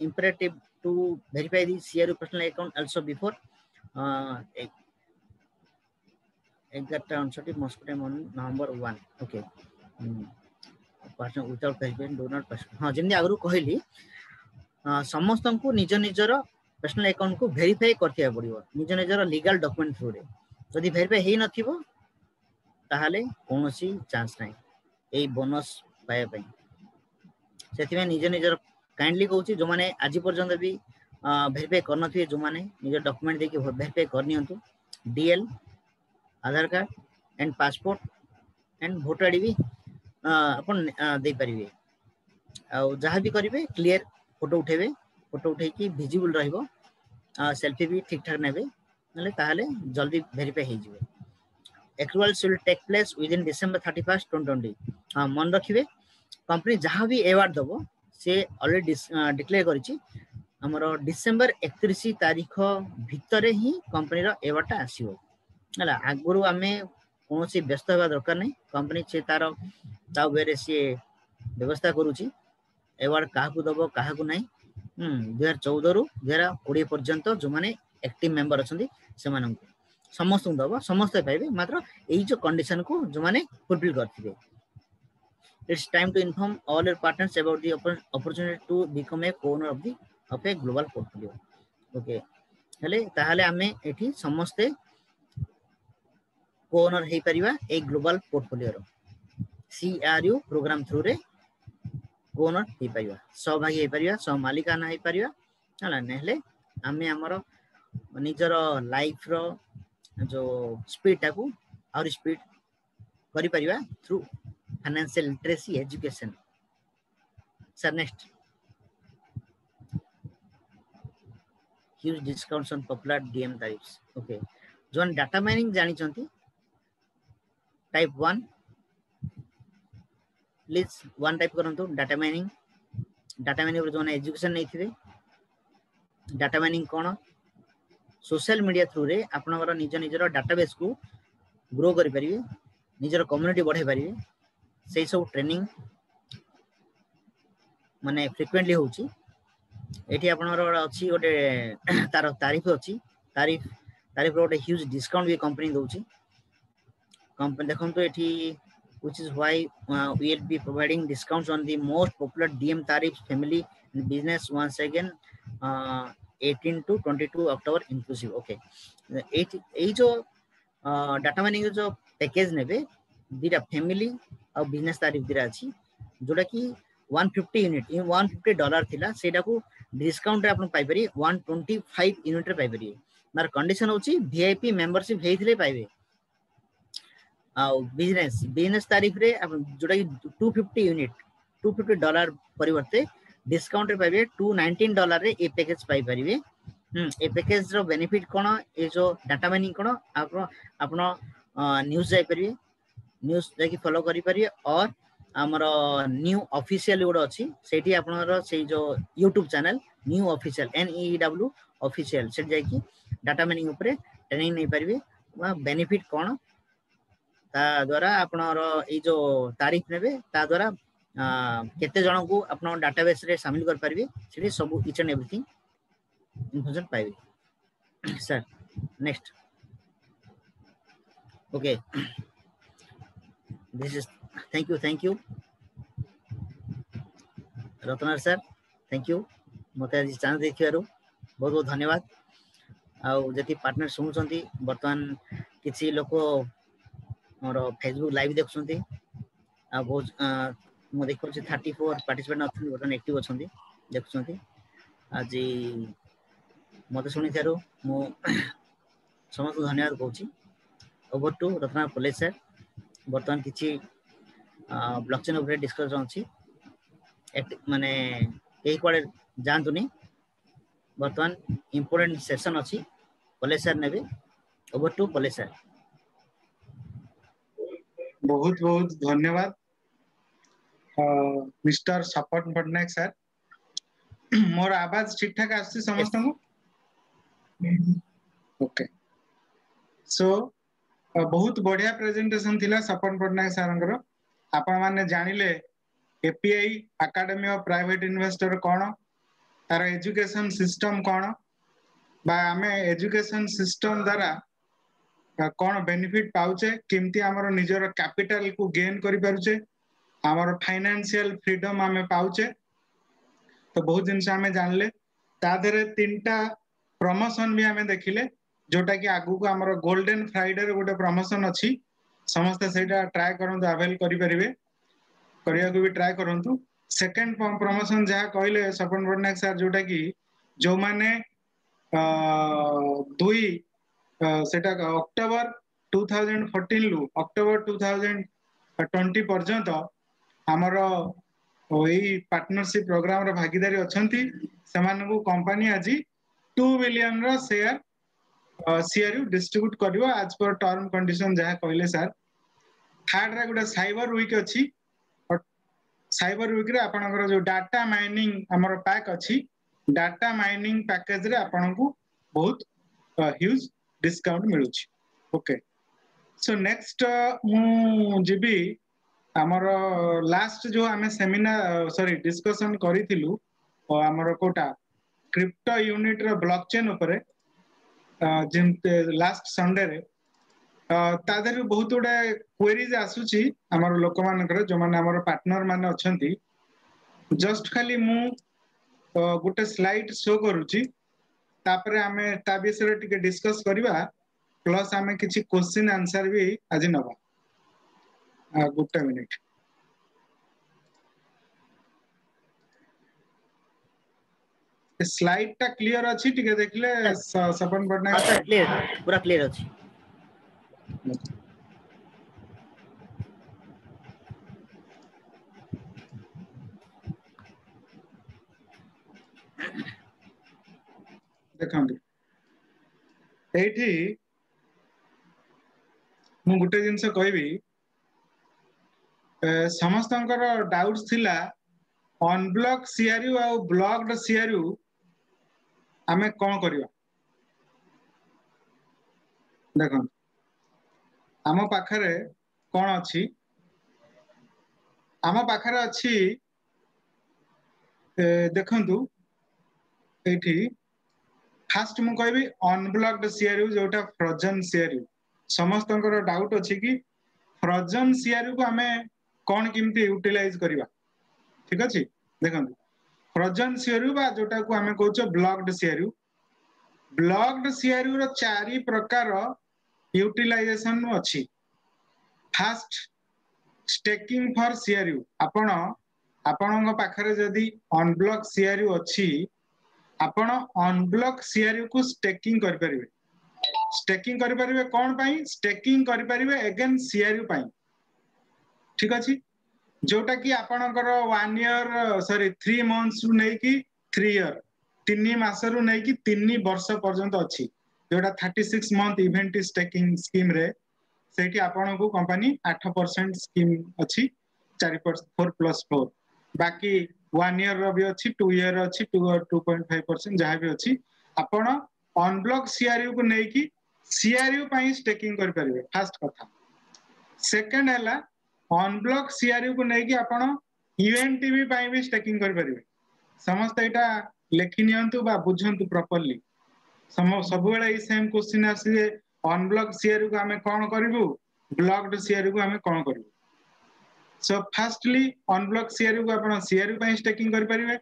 imperative to verify the CRU personal account also before 11:59 Moscow time on November 1 okay person without verification do not हां जेंदी आगरु कहली समस्त को निज निजर पर्सनल अकाउंट को वेरीफाई करथिया पड़ियो निज निजर लीगल डॉक्यूमेंट थ्रू रे जदी वेरीफाई हेई नथिबो ताहाले कोनोसी चांस नाही ए बोनस पाए पई सेति में निज निजर काइंडली कहूची जो माने आज पर्यंत भी वेरीफाई करन थिए जो माने निज डॉक्यूमेंट देके वेरीफाई करनियंतु DL Aadhaar card and passport and voter ID भी अपन दे परिबे आ जहा भी करिवे क्लियर फोटो उठे की विजिबल रहइबो सेल्फी भी ठीक ठाक नेबे नले ताहाले जल्दी वेरीफाई हे जिवे accrual should take place within December 31 2020 हां मन रखिबे कंपनी जहा भी अवार्ड दबो से ऑलरेडी डिक्लेयर करिछि हमरो डिसेंबर 31 तारिख भितरे ही कंपनी रो अवार्ड आसीबो हला आगुरु हमें कोनोसी व्यस्त होगा दरकार नहीं कंपनी से तार ता वेरे से व्यवस्था करूची अवार्ड काहाकू दबो काहाकू नहीं 2014 रु 2020 पर्यंत जो माने एक्टिव मेंबर अछंती से माननकु समस्त दबो समस्त पाइबे मात्र एई जो कंडीशन को जो माने fulfil करथिबे It's time to inform all your partners about the opportunity to become a co-owner of a global portfolio. Okay. हेले ताहाले आमे एठी समस्ते को-ओनर हे परिबा a global portfolio row CRU programme through रे को-ओनर हे परिबा सहभागी हे परिबा सह मालिकाना हे परिबा हला नेले आमे हमरो निजर लाइफ रो जो स्पीड टाकू और स्पीड करि परिबा through financial literacy education. Sir, next. Huge discounts on popular DM tariffs. Okay. John data mining जानी चंती. Type 1. Please one type करंतु data mining. Data mining पर जो ना education नहीं थी. Data mining कौन? Social media through रे अपना वाला निजर database को grow करी परिये. निजर community बढ़े परिये. से सब ट्रेनिंग माने फ्रिक्वेंटली होची एठी आपनर अछि गोटे तार तारीफ अछि तारीफ गोटे ह्यूज डिस्काउंट भी कंपनी दोची कंपनी देखंतु एठी which is why we will be providing discounts on the most popular DM tariffs family and business once again 18 to 22 October inclusive. Okay, एई जो डाटा माइनिंग जो पैकेज नेबे दिरा फैमिली और business तारीफ दिरा अछि जोटा कि 150 यूनिट इन $150 थिला सेटा को डिस्काउंट रे आपन पाइ परि 125 यूनिट रे पाइ परि मार कंडीशन होची वीआईपी मेंबरशिप हेइथिले पाइबे आ बिजनेस तारीफ रे जोटा कि 250 यूनिट $250 परिवर्ते डिस्काउंट रे पाइबे $219 रे ए पैकेज पाइ परिबे ए पैकेज रो बेनिफिट कोन ए जो डाटा माइनिंग कोन आपन न्यूज़ जाय परिबे न्यूज़ जाकि फॉलो करि परिए और हमर न्यू ऑफिशियल गोड अछि सेठी आपनर से जो YouTube channel new official NEW official से जाकि डाटा माइनिंग ऊपर ट्रेनिंग नै परिबे वा बेनिफिट कोन ता द्वारा आपनर ए जो तारीफ नेबे ता द्वारा केते जण को आपन डाटाबेस रे शामिल कर परिबे सेठी सब ईच एंड एवरीथिंग इन्फॉर्मेशन पाइबे sir next okay This is thank you रत्नार सर थैंक यू मते आज चांस देखिबारु बहुत बहुत धन्यवाद आ जति पार्टनर सुनुचंती वर्तमान किछि लोक मोर फेसबुक लाइव देखुचंती आ बहुत मो देखो 34 पार्टिसिपेंट अथि वर्तमान एक्टिव अछंती देखुचंती आज मते सुनि थारु मो समस्त धन्यवाद कहूची ओवर टू रत्नार कॉलेज सर वर्तमान किछि ब्लॉकचेन ऊपर डिस्कशन अछि माने एही कोडे जानतुनी वर्तमान इंपोर्टेंट सेशन अछि कॉलेज सर नेबे ओवर टू कॉलेज सर बहुत बहुत धन्यवाद मिस्टर सपन पटनायक सर मोर आवाज ठीक ठाक आछि समस्त को ओके सो बहुत बढ़िया प्रेजेंटेशन थिला सपन पटनायक सर आपण माने जानिले API academy of private investor कोन तार एजुकेशन सिस्टम कोन बा हमें एजुकेशन सिस्टम द्वारा कोन बेनिफिट पाउचे केमती हमर निजर कैपिटल को गेन करि पारुचे हमर फाइनेंशियल फ्रीडम हमें पाउचे तो बहुत दिन से हमें जानले ता देरे तीनटा प्रमोशन भी हमें देखिले जोटा कि आगु को हमर गोल्डन फ्राइडे रे गोटे प्रमोशन अछि समस्त सेटा ट्राई करंतु अवेल करि परिबे करिया को भी ट्राई करंतु सेकंड प्रमोशन जहा कहले सपन पटनायक सर जोटा कि जो माने दुई सेटा अक्टोबर 2014 लु अक्टोबर 2020 पर्यंत हमर ओई पार्टनरशिप प्रोग्राम रे भागीदारी अछंती समान को कंपनी आज 2 बिलियन रो शेयर सीआरयू डिस्ट्रीब्यूट करियो आज पर टर्म कंडीशन जहा कहले सर थर्ड रे गुडा साइबर वीक अछि साइबर वीक रे आपनकर जो डाटा माइनिंग हमर पैक अछि डाटा माइनिंग पैकेज रे आपन को बहुत ह्यूज डिस्काउंट मिलुछि ओके सो नेक्स्ट मु जीबी आमर लास्ट जो आमे सेमिनार सॉरी डिस्कशन करिथिलु आमर कोटा क्रिप्टो यूनिट रो ब्लॉकचेन ऊपर जिम लास्ट संडे रे तादर बहुत गुडा क्वेरीज आसुची आमर लोक मानकर जो माने आमर पार्टनर माने अछंती जस्ट खाली मु गोटे स्लाइड शो करूची तापरे आमे ता विषय टिके डिस्कस करबा प्लस आमे किछि क्वेश्चन आंसर भी आज नबा गोटे मिनिट स्लाइड टा क्लियर अछि टिके देखले सपन हां पटनायक सर क्लियर पूरा क्लियर अछि देखंतु एठी मु गुटे जिंस कहबी समस्तंकर डाउट्स थिला अनब्लॉक सीआरयू आ ब्लॉक्ड सीआरयू आमे कोन करियो देखो आम पाखरे कोन अछि आम पाखरे अछि देखंतु एठी फास्ट मु कहबी अनब्लॉक्ड सीआरयू जोटा फ्रोजन सीआरयू समस्तंकर डाउट अछि कि फ्रोजन सीआरयू को आमे कोन किमती यूटिलाइज करिवा ठीक अछि देखंतु फ्रोजन सीआरयू बा जोटा को आमे कहउछो ब्लॉक्ड सीआरयू रो चारि प्रकार यूटिलाइजेशन अछि फास्ट स्टेकिंग फॉर सीआरयू आपणଙ୍କ पाखरे जदि अनब्लॉक सीआरयू अछि आपण अनब्लॉक सीआरयू को स्टेकिंग कर परिबे कोन पई स्टेकिंग कर परिबे अगेन सीआरयू पई ठीक अछि जोटा कि आपणकर 1 ईयर सॉरी 3 मंथ्स रु नै कि 3 ईयर 3 मास रु नै कि 3 वर्ष पर्यंत अछि जोटा 36 मंथ इवेंट स्टेकिंग स्कीम रे सेठी आपनको कंपनी 8% स्कीम अछि 4+4 बाकी 1 ईयर रो भी अछि 2 ईयर अछि 2.5% जहा भी अछि आपण अनब्लॉक सीआरयू को नै कि सीआरयू पई स्टेकिंग कर परिबे फास्ट कथा सेकंड हैला अनब्लॉक सीआरयू को नै कि आपण यूएनटीवी पई भी स्टेकिंग कर परिबे समस्त एटा लेखि नियंतु बा बुझंतु प्रॉपर्ली सब बेले ई सेम क्वेश्चन आसी जे अनब्लॉक सीआरयू को आमे कोन करिवु ब्लॉक्ड सीआरयू को आमे कोन करिवु सो फास्टली अनब्लॉक सीआरयू को आपण सीआरयू पई स्टेकिंग कर परिबे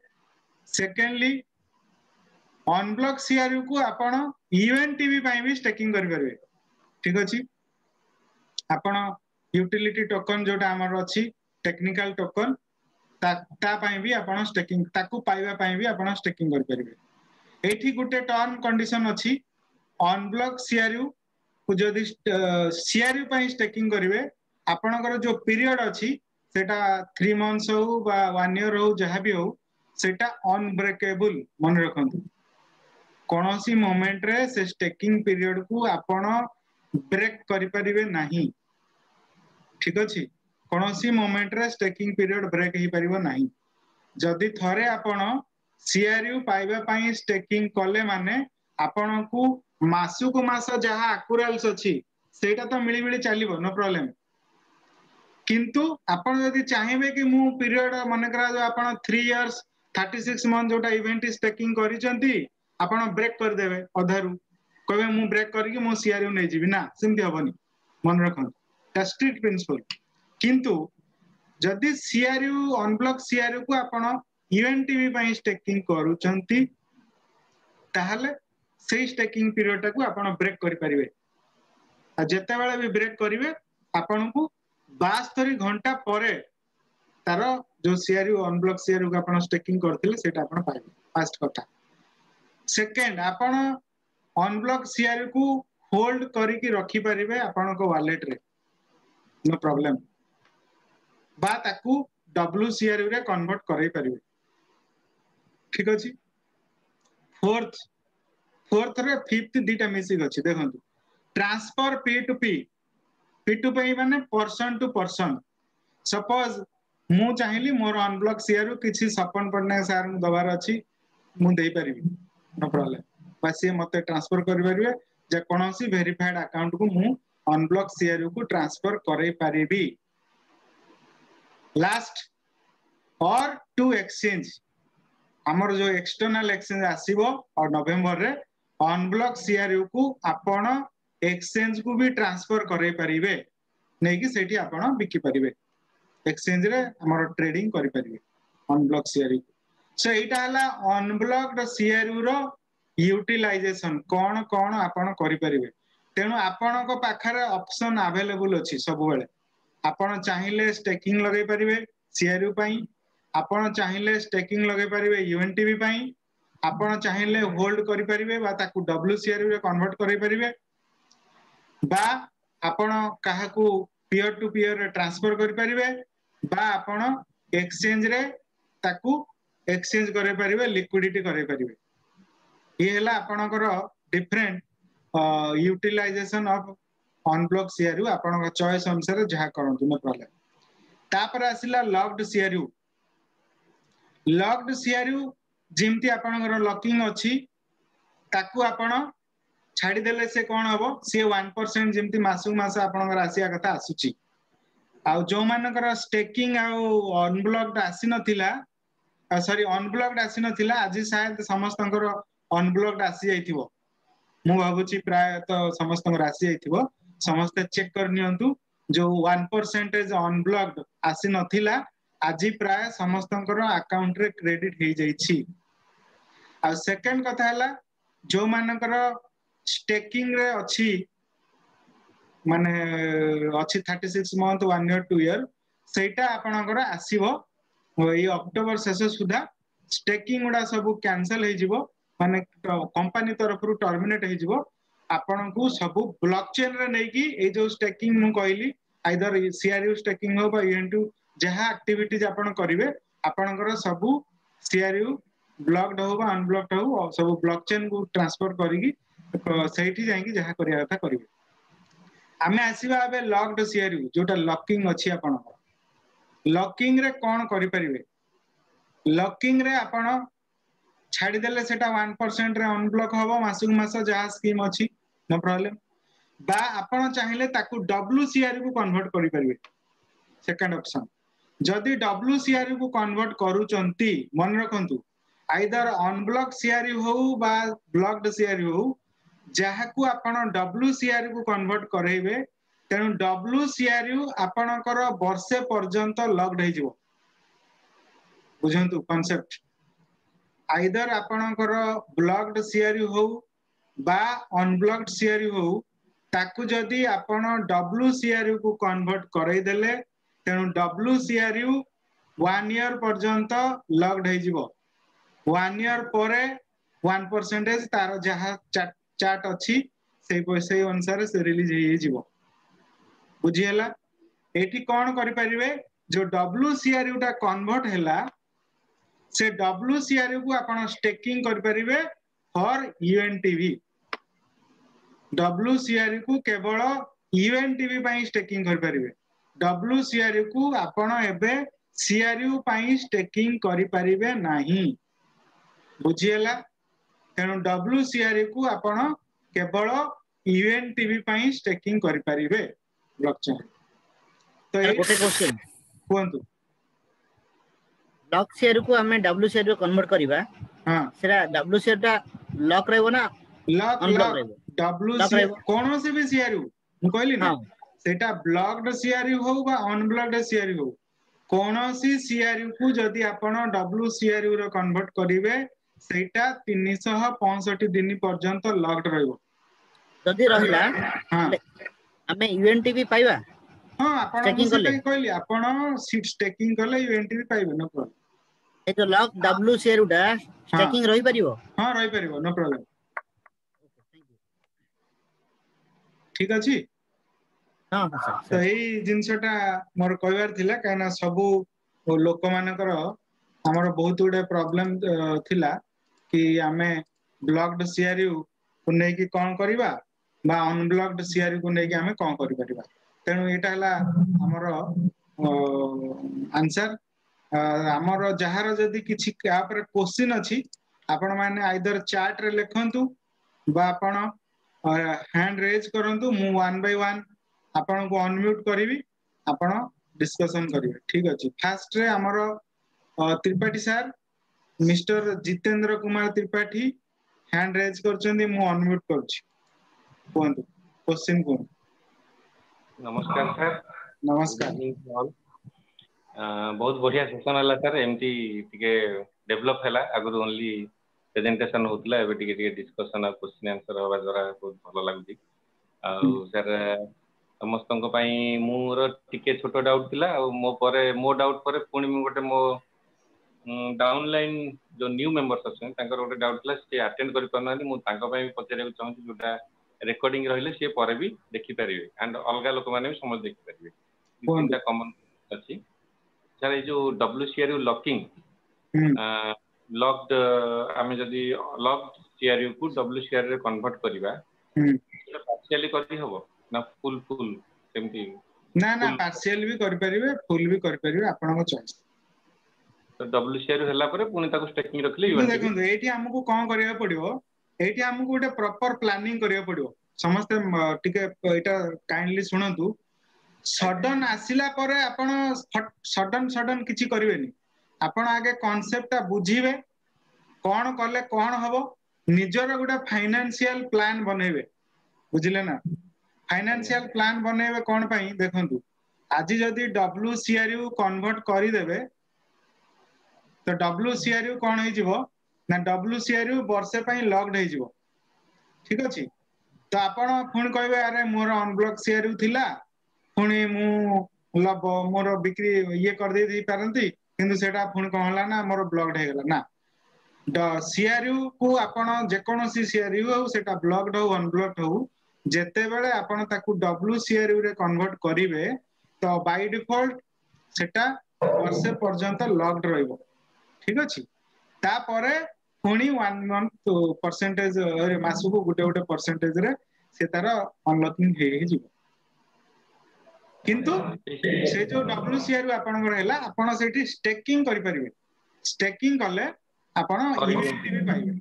सेकेंडली अनब्लॉक सीआरयू को आपण यूएनटीवी पई भी स्टेकिंग कर परिबे ठीक अछि आपण यूटिलिटी टोकन जोटा हमर अछि टेक्निकल टोकन ता पई भी आपण स्टेकिंग ताकू पाइबा पई भी आपण स्टेकिंग कर परिबे एठी गुटे टर्म कंडीशन अछि अनब्लॉक सीआरयू को जदि सीआरयू पई स्टेकिंग करिवे आपणकर जो पीरियड अछि सेटा 3 मंथ्स हो बा 1 ईयर हो जहा भी हो सेटा अनब्रेकेबल मन रखंतु कोनोसी मोमेंट रे से स्टेकिंग पीरियड को आपण ब्रेक करि परिबे नाही ठीक अछि कोनोसी मोमेंट रे स्टेकिंग पीरियड ब्रेक ही परिबो नाही जदि थरे आपण सीआरयू पाइबा पई स्टेकिंग कले माने आपणकू मासु को मास जहा अकुरल्स अछि सेटा तो मिली मिली चलिबो नो प्रॉब्लम किंतु आपण जदि चाहिबे कि मु पीरियड मन करा जो आपण 3 इयर्स 36 मंथ जोटा इवेंट स्टेकिंग करिसंती आपण ब्रेक कर देबे अधारू कहबे मु ब्रेक करके मो सीआरयू नै जिवि ना सेमति हबनी मन रखन स्ट्रिक्ट प्रिंसिपल किंतु जदि सीआरयू अनब्लॉक सीआरयू को आपण यूएनटीवी पई स्टेकिंग करूचंती ताहले सेही स्टेकिंग पीरियड टाको आपण ब्रेक करि परिबे आ जेते बेले भी ब्रेक करिवे आपनको 72 घंटा परे तार जो सीआरयू अनब्लॉक सीआरयू को आपण स्टेकिंग करथिले सेटा आपण पाइबे फास्ट कथा सेकंड आपण अनब्लॉक सीआरयू को होल्ड करिकि रखि परिबे आपनको वॉलेट रे नो प्रॉब्लम बा ताकू डब्ल्यूसीआरयू रे कन्वर्ट करै परिबे ठीक अछि फोर्थ रे फिफ्थ दीटा मिसिंग अछि देखंतु ट्रांसफर पी टू पी माने पर्सन टू पर्सन सपोज मु चाहिली मोर अनब्लॉक सीआरयू किछि सपन पटनायक सार मु दबार अछि मु देई परिबी नो प्रॉब्लम बस ये मते ट्रांसफर करि परिबे जे कोनोसी वेरीफाइड अकाउंट को मु अनब्लॉक सीआरयू को ट्रांसफर करै परिबी लास्ट और टू एक्सचेंज हमर जो एक्सटर्नल एक्सचेंज आसीबो और नवंबर रे अनब्लॉक सीआरयू को आपण एक्सचेंज को भी ट्रांसफर करे परिबे नै कि सेठी आपण बिकी परिबे एक्सचेंज रे हमर ट्रेडिंग करि परिबे अनब्लॉक सीआरयू सो एटा हला अनब्लॉक्ड सीआरयू रो यूटिलाइजेशन कोन कोन आपण करि परिबे तेनु आपण को पाखरे ऑप्शन अवेलेबल अछि सब बेले आपण चाहिले स्टेकिंग लगै परिबे सीआरयू पई आपण चाहिले स्टेकिंग लगै परिबे यूएनटीवी पई आपण चाहिले होल्ड करि परिबे बा ताकू डब्ल्यूसीआरयू रे कन्वर्ट करि परिबे बा आपण काहाकू पीयर टू पीयर रे ट्रांसफर करि परिबे बा आपण एक्सचेंज रे ताकू एक्सचेंज करि परिबे लिक्विडिटी करि परिबे ये हला आपणकर different utilisation of unblock CRU आपन चॉइस अनुसार जहा करंतु न प्रॉब्लम तापर आसिला लॉक्ड सीआरयू जिमती आपनकर लॉकिंग अछि ताकू आपण छाडी देले से कोन हबो से 1% जिमती मासु मास आपनकर आसिया कथा आसुची आ जो मानकर स्टेकिंग आ अनब्लॉक्ड आसी नथिला सॉरी अनब्लॉक्ड आसी नथिला आज शायद समस्तंकर अनब्लॉक्ड आसी जाइथिबो मु भाबुची प्राय तो समस्तंकर आसी जाइथिबो समस्त चेक कर नियंतु जो 1% अनब्लॉक्ड आसी नथिला आज प्राय समस्तंकर अकाउंट रे क्रेडिट हे जाइछि आ सेकंड कथा हला जो मानकर स्टेकिंग रे अछि माने अछि 36 मंथ 1 ईयर 2 ईयर सेटा आपनकर आसीबो ए अक्टोबर शेष सुधा स्टेकिंग उडा सब कैंसिल हे जिवो माने कंपनी तरफ रु टर्मिनेट हे जिवो आपन को सब ब्लॉकचेन रे नै कि ए जो स्टेकिंग मु कहली आइदर सीआरयू स्टेकिंग हो बा यूएनटू जहा एक्टिविटीज आपन करिवे आपनकर सब सीआरयू ब्लॉक्ड हो बा अनब्लॉक्ड हो सब ब्लॉकचेन को ट्रांसफर करिकि सेठी जाई कि जहा करिया कथा करिवे आमे आसीबा अबे लॉक्ड सीआरयू जोटा लॉकिंग अछि आपन लॉकिंग रे कोन करि परिवे लॉकिंग रे आपण छाडी देले सेटा 1% रे अनब्लॉक होबो मासुक मास जहा स्कीम अछि नो प्रॉब्लम बा आपण चाहिले ताकू डब्ल्यूसीआर को कन्वर्ट करि परिवे सेकंड ऑप्शन जदी डब्ल्यूसीआर को कन्वर्ट करूचंती मन रखंतु आइदर अनब्लॉक सीआरयू हो बा ब्लॉक्ड सीआरयू हो जहा को आपण डब्ल्यूसीआर को कन्वर्ट करैबे तेनु डब्ल्यूसीआरयू आपणकर वर्षे पर्यंत लॉक्ड हे जिवो बुझंतु कांसेप्ट आइदर आपणकर ब्लॉक्ड सीआरयू हो बा अनब्लॉक्ड सीआरयू हो ताकू जदी आपण डब्ल्यूसीआरयू को कन्वर्ट करै देले तेनु डब्ल्यूसीआरयू 1 ईयर पर्यंत लॉक्ड हे जिवो 1 ईयर परे 1% तार जहा चार्ट अछि से पैसे अनुसार से रिलीज हे जिवो बुझियला एठी कोन करि परिवे जो डब्ल्यूसीआरयू टा कन्वर्ट हैला से डब्ल्यूसीआरयू को आपण स्टेकिंग कर परिवे फॉर यूएनटीवी डब्ल्यूसीआरयू को केवल यूएनटीवी पई स्टेकिंग कर परिवे डब्ल्यूसीआरयू को आपण एबे सीआरयू पई स्टेकिंग करि परिवे नाही बुझियला तेनु डब्ल्यूसीआरयू को आपण केवल यूएनटीवी पई स्टेकिंग करि परिवे ब्लॉकचेन तो गोटे क्वेश्चन कोंतु लॉक शेयर को हमें डब्ल्यूसीआर रे कन्वर्ट करबा हां सेरा डब्ल्यूसीआर टा लॉक रहबो ना लॉक अनलॉक रहबो डब्ल्यूसीआर कोनो से भी सीआरयू मु कहली ना सेटा ब्लॉक्ड सीआरयू हो बा अनब्लॉक्ड सीआरयू हो कोनो सी सीआरयू को जदी आपण डब्ल्यूसीआरयू रे कन्वर्ट करिवे सेटा 365 दिन पर्यंत लॉक्ड रहबो जदी रहिला हां हमें यूएनटीवी पाइबा हां आपण से कहली आपण सीट स्टेकिंग करले यूएनटीवी पाइबे नो प्रॉब्लम ए तो लॉक डब्ल्यूसीआर उडा स्टेकिंग रहि परिबो हां रहि परिबो नो प्रॉब्लम ठीक अछि हां सर तो एई जिंसटा मोर कहबार थिला काना सब लोक मानकर हमर बहुत गुडे प्रॉब्लम थिला कि आमे ब्लॉक्ड सीआरयू को नै कि कोन करबा बा अनब्लॉक्ड सीआरयू को नै कि आमे कोन करि परिबा तेनु एटा हला हमर आंसर हमर जहार जदी किछि या पर क्वेश्चन अछि आपण माने आइदर चार्ट रे लिखंतु बा आपण हैंड रेज करंतु मु 1 बाय 1 आपण को अनम्यूट करिवि आपण डिस्कशन करिवे ठीक अछि फास्ट रे हमरो Tripathi sir mister Jitendra Kumar Tripathi hand raise करछन्ती मु अनम्यूट करछि कोंतु क्वेश्चन को नमस्कार सर नमस्कार बहुत बढ़िया सेशन हला सर एमती टिके डेवलप हला अगर ओनली प्रेजेंटेशन होतला एबे टिके टिके डिस्कशन और क्वेश्चन आंसर होबा द्वारा बहुत भलो लागुची आ सर समस्त मोर टिके छोट डाउट थिला मो परे मो डाउट परे पुणी मु गोटे मो डाउनलाइन जो न्यू मेंबर्स अछन तांकर गोटे डाउट थिला से अटेंड करि परना मु तांका पय पचरे को चाहूँ जोटा रेकॉर्डिंग रहिले से परे भी देखि परिबे एंड अलगा लोक माने भी समझ देखि परिबे तीनटा कॉमन अछि सर ए जो डब्ल्यूसीआरयू लॉकिंग लॉक्ड आमे जदी लॉक्ड सीआरयू को डब्ल्यूसीआर रे कन्वर्ट करिबा पार्शियली करि हबो ना फुल सेमती ना ना पार्शियल भी कर परिबे फुल भी कर परिबे आपन को चॉइस तो डब्ल्यूसीआर हला परे पुनी ताको स्टेकिंग रखले देखो एठी हमकु कोन करिया पड़िबो एठी हमकु गोटे प्रॉपर प्लानिंग करिया पड़िबो समस्त टिके एटा काइंडली सुनंतु सडन आसिला परे आपण सडन किछि करिवेनी आपण आगे कांसेप्ट बुझीबे कोन करले कोन हबो निजर गोटे फाइनेंशियल प्लान बनेबे बुझिले ना फाइनेंशियल प्लान बनेबे कोन पई देखंतु आज जदी डब्ल्यूसीआरयू कन्वर्ट करि देबे तो डब्ल्यूसीआरयू कोन हे जिवो ना डब्ल्यूसीआरयू वर्षे पई लॉक्ड हे जिवो ठीक अछि तो आपण पुन कहबे अरे मोर अनब्लॉक सीआरयू थिला पुनी मु मोर बिक्री ये कर दे दी पारंती किंतु सेटा पुन कहला ना मोर ब्लॉक्ड हे गेला ना सीआरयू को आपण जे कोनोसी सीआरयू हो सेटा ब्लॉक्ड हो अनब्लॉक्ड हो जेते बेले आपण ताकू डब्ल्यूसीआरयू रे कन्वर्ट करिवे तो बाय डिफॉल्ट सेटा वर्षे पर्यंत लॉक्ड रहइबो ठीक अछि ता परे पुनी 1 मंथ परसेंटेज रे मासु को गुटे गुटे परसेंटेज रे से तार अनलॉकिंग हे जिवो किंतु से जो डब्ल्यूसीआरयू आपण रहला आपण सेठी स्टेकिंग करि परिबे स्टेकिंग करले आपण इवेंट भी पाइबे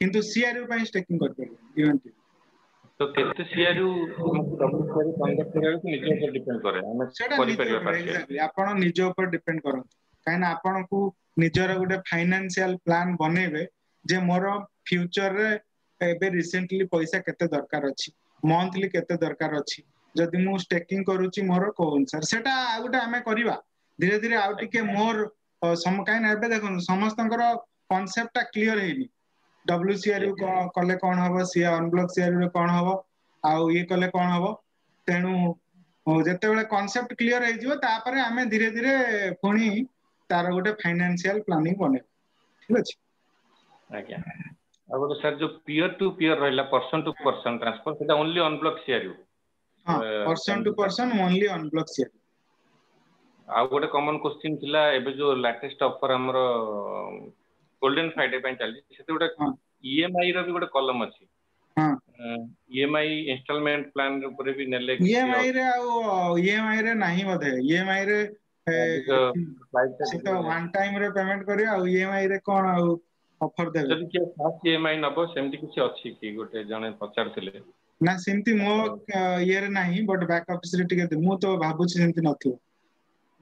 किंतु सीआरयू पई स्टेकिंग कर परिबे इवेंट तो केते सीआरयू हमको डब्ल्यूसीआरयू कन्वर्ट करे को निजे ऊपर डिपेंड करे हम करि परिबा एग्जैक्टली आपण निजे ऊपर डिपेंड करन काइन आपण को निजर गोटे फाइनेंशियल प्लान बनेबे जे मोर फ्यूचर रे एबे रिसेंटली पैसा केते दरकार अछि मंथली केते दरकार अछि जदि मु स्टेकिंग करूची मोर को अनुसार सेटा आ गोटे हमें करिवा धीरे धीरे आ टिके मोर सम काइन एबे देखन समस्तंकर कांसेप्ट ता क्लियर हेनी डब्ल्यूसीआरयू कले कोन हबो सी अनब्लॉक सीआरयू कोन हबो आ ये कले कोन हबो तेनु जेते बेले कांसेप्ट क्लियर हे जिवो तापरे हमें धीरे धीरे पुनी तार गोटे फाइनेंशियल प्लानिंग बने ठीक अछि आज्ञा अब सर जो पीयर टू पीयर रहला पर्सन टू पर्सन ट्रांसफर सेटा ओनली अनब्लॉक सीआरयू हां person to person only unblock CRU आ गोटे कॉमन क्वेश्चन थिला एबे जो लेटेस्ट ऑफर हमरो गोल्डन फ्राइडे पय चली सेते गोटे ईएमआई रो भी गोटे कॉलम अछि हां ईएमआई इंस्टॉलमेंट प्लान ऊपर भी नेले ईएमआई रे आ ईएमआई रे नाही बधे ईएमआई रे से तो वन टाइम रे पेमेंट करियो आ ईएमआई रे कोन आ ऑफर देबे जदि के फास्ट ईएमआई नबो सेमति कुछ अछि कि गोटे जने पचार थिले ना सेमति मो ये रे नाही बट बैक ऑफिस रे टिके मु तो भाबुची सेमति नथियो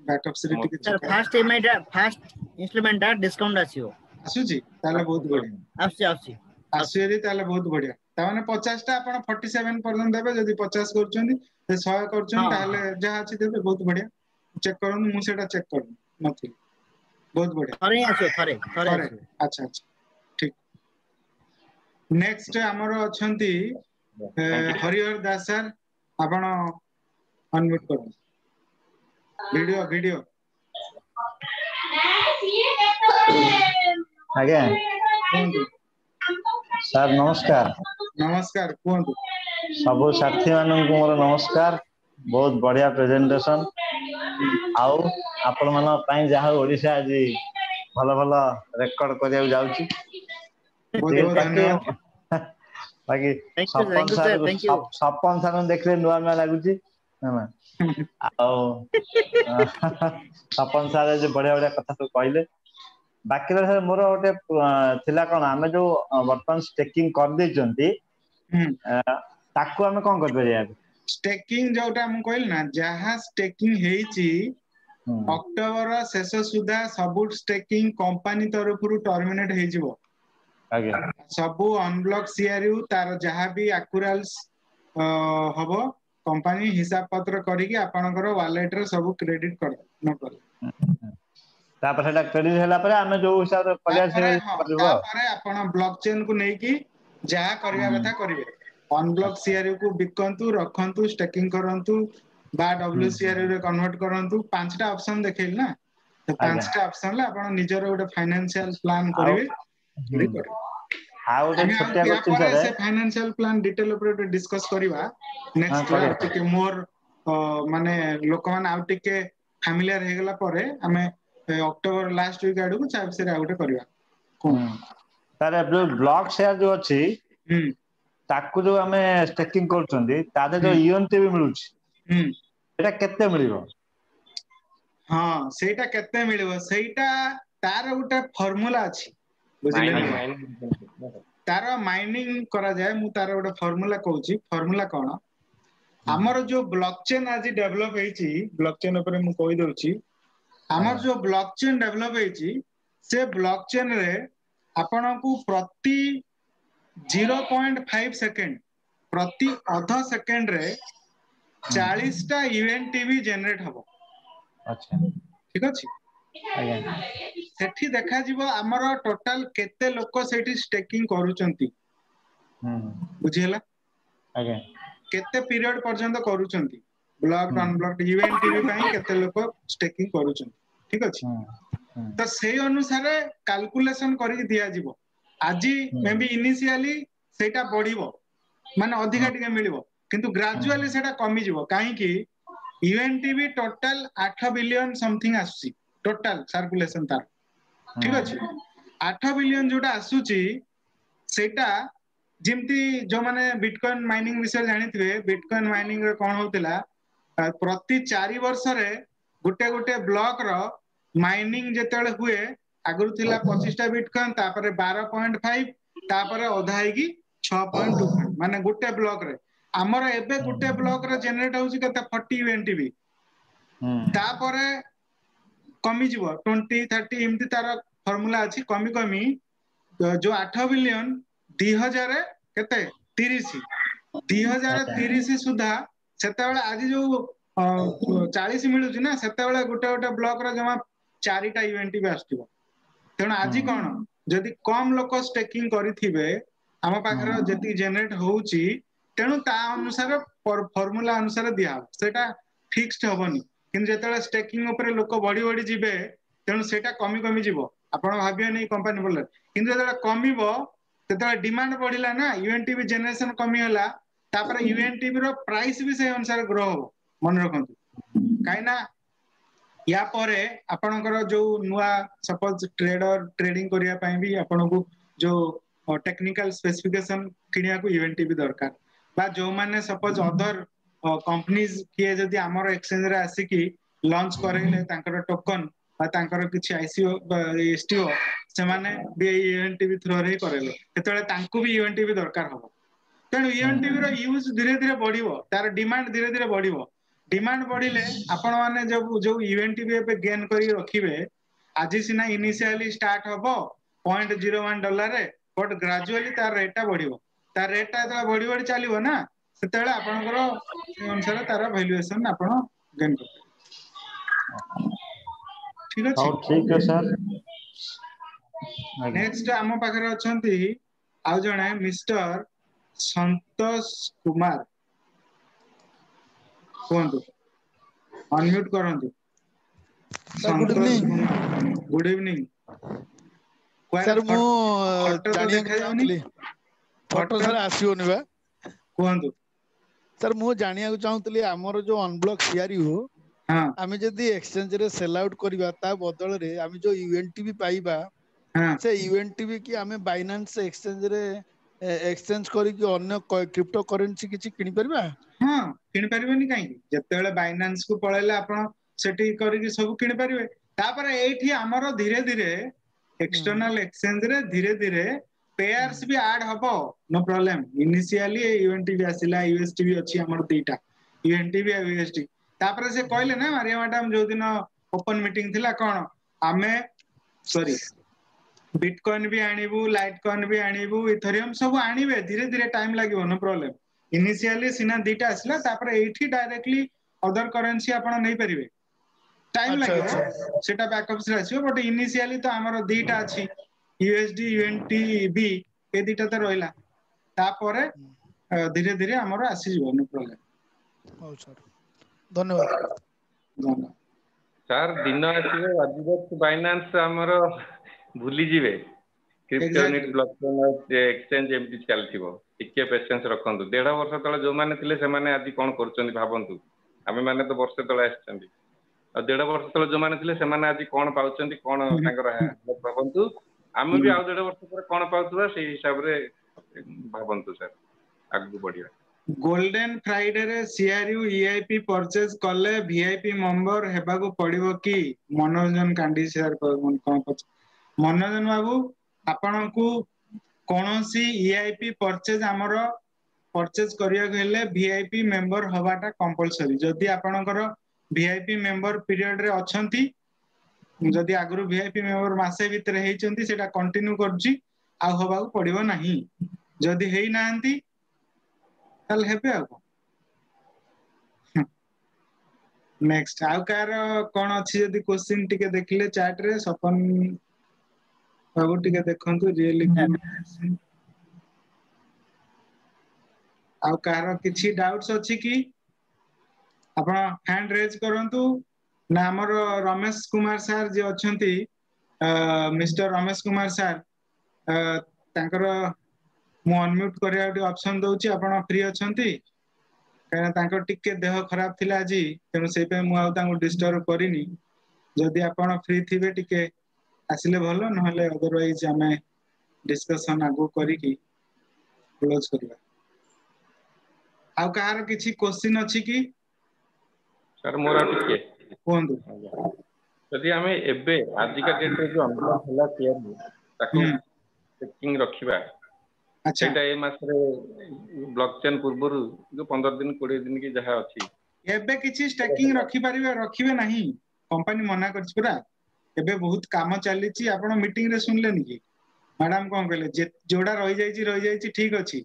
बैक ऑफिस रे टिके सर फास्ट ईएमआई दा फास्ट इंस्टॉलमेंट दा डिस्काउंट आसीओ आसुची ताले बहुत बढ़िया आसी यदि ताले बहुत बढ़िया ता माने 50 टा आपण 47 पर्यंत देबे जदि 50 करचोंदी ते 100 करचोंदी ताले जहा अछि देबे बहुत बढ़िया चेक करन मु सेटा चेक कर नथि बहुत बढ़िया थरे आछो थरे अच्छा अच्छा ठीक नेक्स्ट हमर अछंती हरिहर दास सर आपण अनम्यूट कर वीडियो आज्ञा सर नमस्कार नमस्कार कोंतु सबो साथी मानन को मोर नमस्कार बहुत बढ़िया प्रेजेंटेशन आउ आपण मन पई जहा ओडिसा आज भलो भलो रेकॉर्ड करिया जाउची बहुत बहुत धन्यवाद बाकी सपन सार देखले नुआ नुआ लागुची ना सपन सार जे बढ़िया बढ़िया कथा तो कहले बाकी सर मोर गोटे थिला कोन आमे जो वर्तमान स्टेकिंग कर देचंती ताकू हमें कोन कर परिया स्टेकिंग जोटा हम कहल ना जहा स्टेकिंग हेची अक्टोबर शेष सुधा सबु स्टेकिंग कंपनी तरफ टर्मिनेट हो सबु अनब्लॉक सीआरयू तार जहाँ भी एक्यूरेल्स हब कंपनी हिसाब पत्र करिकी आपनकर वॉलेट रे सब क्रेडिट कर न कर तापर सेटा क्रेडिट होला पर हमें जो हिसाब रे करिया से करबो तापर आपण ब्लॉकचेन को नै की जहाँ करिया कथा करिवे अनब्लॉक सीआरयू को बिकंतु रखंतु स्टेकिंग करंतु बा डब्ल्यूसीआरयू रे कन्वर्ट करंतु पांचटा ऑप्शन देखैल ना तो पांचटा ऑप्शन ले आपण निजर गोटे फाइनेंशियल प्लान करिवे आ गोटे छोटिया क्वेश्चन सर से फाइनेंशियल प्लान डिटेल ऊपर डिस्कस करबा नेक्स्ट टिके मोर माने लोक मान आउ टिके फैमिलियर हे गेला परे हमें अक्टोबर लास्ट वीक आडू चाहे से आउटे करबा तारे ब्लॉक शेयर जो अछि ताकू जो हमें स्टेकिंग करछंदी तादे जो ईएनटी भी मिलुछि एटा केते मिलिबो हां सेटा केते मिलिबो सेटा तार गोटे फार्मूला अछि बुझिले तार माइनिंग करा जाय मु तार गोटे फार्मूला कहूची फार्मूला कोन हमर जो ब्लॉकचेन आज डेवलप हेची ब्लॉकचेन ऊपर मु कहि दोची हमर जो ब्लॉकचेन डेवलप हेची से ब्लॉकचेन रे आपनको प्रति 0.5 सेकंड प्रति आधा सेकंड रे 40 टा ईएनटीवी जनरेट हबो अच्छा ठीक अछि सेठी देखा जीवो हमर टोटल केते लोक सेठी स्टेकिंग करूचंती बुझियला आगे केते पीरियड पर्यंत करूचंती ब्लॉक अनब्लॉक ईएनटीवी पई केते लोक स्टेकिंग करूचंती ठीक अछि तो से अनुसार कैलकुलेशन करि दिया जीवो आजी मे बी इनिशियली सेटा बढ़िबो माने अधिका टिके मिलिबो किंतु ग्रेजुअली सेटा कमी जीवो काहे कि यूएनटीवी टोटल 8 बिलियन समथिंग आसी टोटल सर्कुलेशन तार ठीक अछि 8 बिलियन जोटा आसुची सेटा जिमती जो माने बिटकॉइन माइनिंग विषय जानिथिबे बिटकॉइन माइनिंग रे कोन होतिला प्रति 4 वर्ष रे गुटे गुटे ब्लॉक रो माइनिंग जेतेले हुए आगुर थिला 25 टा बिटकॉइन तापरे 12.5 तापरे ओधा हेगी 6.25 माने गुटे ब्लॉक रे हमर एबे गुटे ब्लॉक रे जनरेट होउची कते 40 यूएनटीवी तापरे कमी जीवो 20 30 एमती तार फार्मूला अछि कमी कमी जो 8 बिलियन 2000 केते 30 2030 सुधा सेतेबेले आज जो 40 मिलुची ना सेतेबेले गुटे गुटे ब्लॉक रे जमा 4 टा यूएनटीवी आस्तिबो तेणु आज कोन जदि कम लोक स्टेकिंग करिथिबे हम पाखर जति जनरेट होउची तेणु ता अनुसार फार्मूला अनुसार दिया सेटा फिक्स्ड होबनी किन जेतेले स्टेकिंग ऊपर लोक बडी बडी जिबे तेणु सेटा कमी कमी जिवो आपण भाबियो नै कंपनी बोले किन जेतेले कमीबो तेतेले डिमांड बढ़िला ना यूएनटीवी जनरेशन कमी होला तापर यूएनटीवी रो प्राइस भी से अनुसार ग्रो हो मन रखंतु काइना या परे आपनकर जो नुआ सपोज ट्रेडर ट्रेडिंग करिया पई भी आपनको जो टेक्निकल स्पेसिफिकेशन किनिया को यूएनटीवी दरकार बा जो माने सपोज अदर कंपनीज किए जदि हमर एक्सचेंज रे आसी की लॉन्च करेले तांकर टोकन बा तांकर किछि आईसीओ एसटीओ से माने बी यूएनटीवी थ्रो रे करेले तेतले तांको भी यूएनटीवी दरकार हो तेणु यूएनटीवी रो यूज धीरे धीरे बढ़िबो तार डिमांड धीरे धीरे बढ़िबो डिमांड बढ़िले आपण माने जो यूएनटीवी पे गेन करी रखिबे आज सिना इनिशियली स्टार्ट हबो $0.01 रे बट ग्रेजुअली तार रेटटा बढ़िबो तार रेटटा जला बढ़ी बढ़ी चलिबो ना सेतेले आपनकर से अनुसार तार वैल्यूएशन आपण गेन करबे ठीक अछि ठीक है सर नेक्स्ट हम पाखरे अछंती आ जणे मिस्टर संतोष कुमार कोंतु अनम्यूट करंतु Santosh Kumar good evening sir मु जानिया चाहूली फोटो सर आसीओनी बा कोंतु सर मु जानिया चाहूली हमर जो अनब्लॉक सीआरयू हां आमे जदी एक्सचेंज रे सेल आउट करबा ता बदल रे आमे जो यूएनटीवी पाइबा हां से यूएनटीवी की आमे बाइनेंस एक्सचेंज रे एक्सचेंज करी कि अन्य क्रिप्टो करेंसी किछि किनि परबा हां किनि परबेनी काई जतेले बाइनेंस को पळेले आपण सेठी करी कि सब किनि परबे तापर एठी हमर धीरे धीरे एक्सटर्नल एक्सचेंज रे धीरे धीरे पेयर्स भी ऐड हबो नो प्रॉब्लम इनिशियली यूएनटीवी आसिला यूएसटी भी अछि हमर दुईटा यूएनटीवी आ यूएसटी तापर से कहले ना मारिया मैडम जो दिन ओपन मीटिंग थिला कोन आमे सॉरी बिटकॉइन भी आनिबू लाइटकॉइन भी आनिबू इथेरियम सब आनिबे धीरे धीरे टाइम लागिवो नो प्रॉब्लम इनिशियली सिना दीटा आसला तापर एठी डायरेक्टली अदर करेंसी आपण नै परिबे टाइम अच्छा लागिवो अच्छा सेटा बैकअप से आसीबो बट इनिशियली तो हमर दीटा अछि यूएसडी यूएनटीबी ए दीटा तो रहला तापर धीरे धीरे हमर आसी जीवो नो प्रॉब्लम हो सर धन्यवाद धन्यवाद सर दिन आसीबो आदिवासी बाइनान्स हमर भूली जिवे क्रिप्टोनेट ब्लॉकचेन एक्सचेंज एमटी चलथिबो टिके पेशेंस रखंतु 1.5 वर्ष तळे जो माने थिले से माने आदि कोन करचंदी भाबंतु आमे माने तो वर्ष तळे आछंदी आ 1.5 वर्ष तळे जो माने थिले से माने आदि कोन पाउचंदी कोन तांकर भाबंतु आमे भी आ 1.5 वर्ष पर कोन पाउतबा से हिसाब रे भाबंतु सर आगु बढ़िया गोल्डन फ्राइडे रे सीआरयू ईआईपी परचेज कले वीआईपी मेंबर हेबाको पड़िबो कि मनोरंजन कांडी शेयर कोन मनोरंजन बाबू आपनकू कोनोसी ईआईपी परचेज हमरो परचेज करिया हेले वीआईपी मेंबर हवाटा कंपलसरी जदी आपनकर वीआईपी मेंबर पीरियड रे अछंती जदी आगुरु वीआईपी मेंबर मासे भीतर हेचंती सेटा कंटिन्यू करजी आ हबाको पड़िबो नाही जदी हेई नांती ताल हेबे आ नेक्स्ट आउ कार कोन अछि जदी क्वेश्चन टिके देखले चैट रे सपन बाबू टिके देखंतु रियली आउ कार किछि डाउट्स अछि कि आपण हैंड रेज करंतु ना हमर रमेश कुमार सर जे अछंती मिस्टर रमेश कुमार सर तांकर मु अनम्यूट करिया ऑप्शन दउची आपण फ्री अछंती कारण तांकर टिके देह खराब थिला आजी तेनु सेइ पे मु आ तांको डिस्टर्ब करिनी जदी आपण फ्री थिबे टिके आसिले भलो नहले अदरवाइज हमें डिस्कशन आगु करी की क्लोज करिया आउ कहार किछि क्वेश्चन अछि कि सर मोरा टिके कोंदु जदी हमें एबे आजिका डेट रे जो अनलॉक होला शेयर ताको चेकिंग रखिबा अच्छा सेटा ए मास रे ब्लॉकचेन पूर्वरु जो 15 दिन 20 दिन की जहा अछि एबे किछि स्टेकिंग रखि परिबे रखिबे नाही कंपनी मना करछ पुरा एबे बहुत काम चलीची आपण मीटिंग रे सुनलेनी कि मैडम कोन कहले जे जोडा रहि जाईची ठीक अछि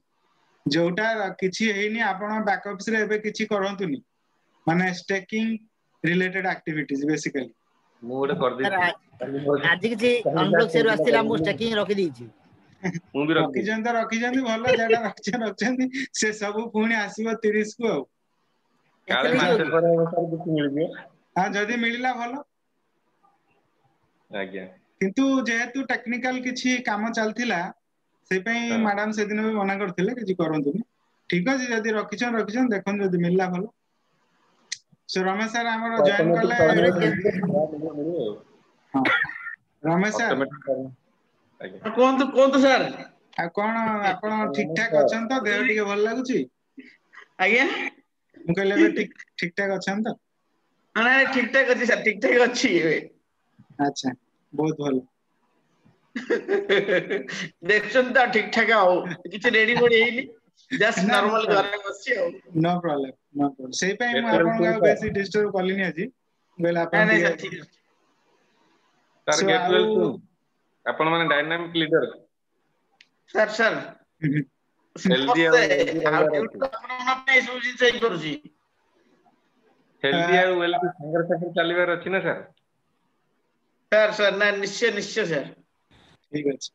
जोटा किछि हेइनी आपण बैकअप्स रे एबे किछि करंतुनी माने स्टेकिंग रिलेटेड एक्टिविटीज बेसिकली मु ओडे कर देछि आज किछि अनब्लॉक शेयर आस्तिला मु स्टेकिंग रखि देछि मु भी रखि जंती भलो जेडा रखछन से सब पुणी आसीबो 30 को काले मासे पर सर किछि मिलबे हां जदी मिलिला भलो आज्ञा किंतु जेहेतु टेक्निकल किछि काम चलथिला से पई मैडम से दिन भी मना करथिले किछि करंतुनी ठीक अछि जदी रखिछन देखन जदी मिलला भलो सो रमेश सर हमर जॉइन करले हां रमेश सर कोंतु सर आ कोन आपण ठीक ठाक अछन त देह टिके भल लागुची आज्ञा मु कहले बे ठीक ठाक अछन त ना ठीक ठाक अछि सर ठीक ठाक अछि एबे अच्छा बहुत भल देखछन त ठीक ठाक आउ किछि रेडी बडी हेइनी जस्ट नॉर्मल घरे बसछि आउ नो प्रॉब्लम सेई पई मु आपण का बेसी डिस्टर्ब करलिनी আজি बेला आपण नहीं सर ठीक सर गेट वेल सुन आपण माने dynamic leader sir healthy healthy आ वेल्थ संगर साथ चलीबार अछि ना सर सर ना निश्चय सर ठीक अछि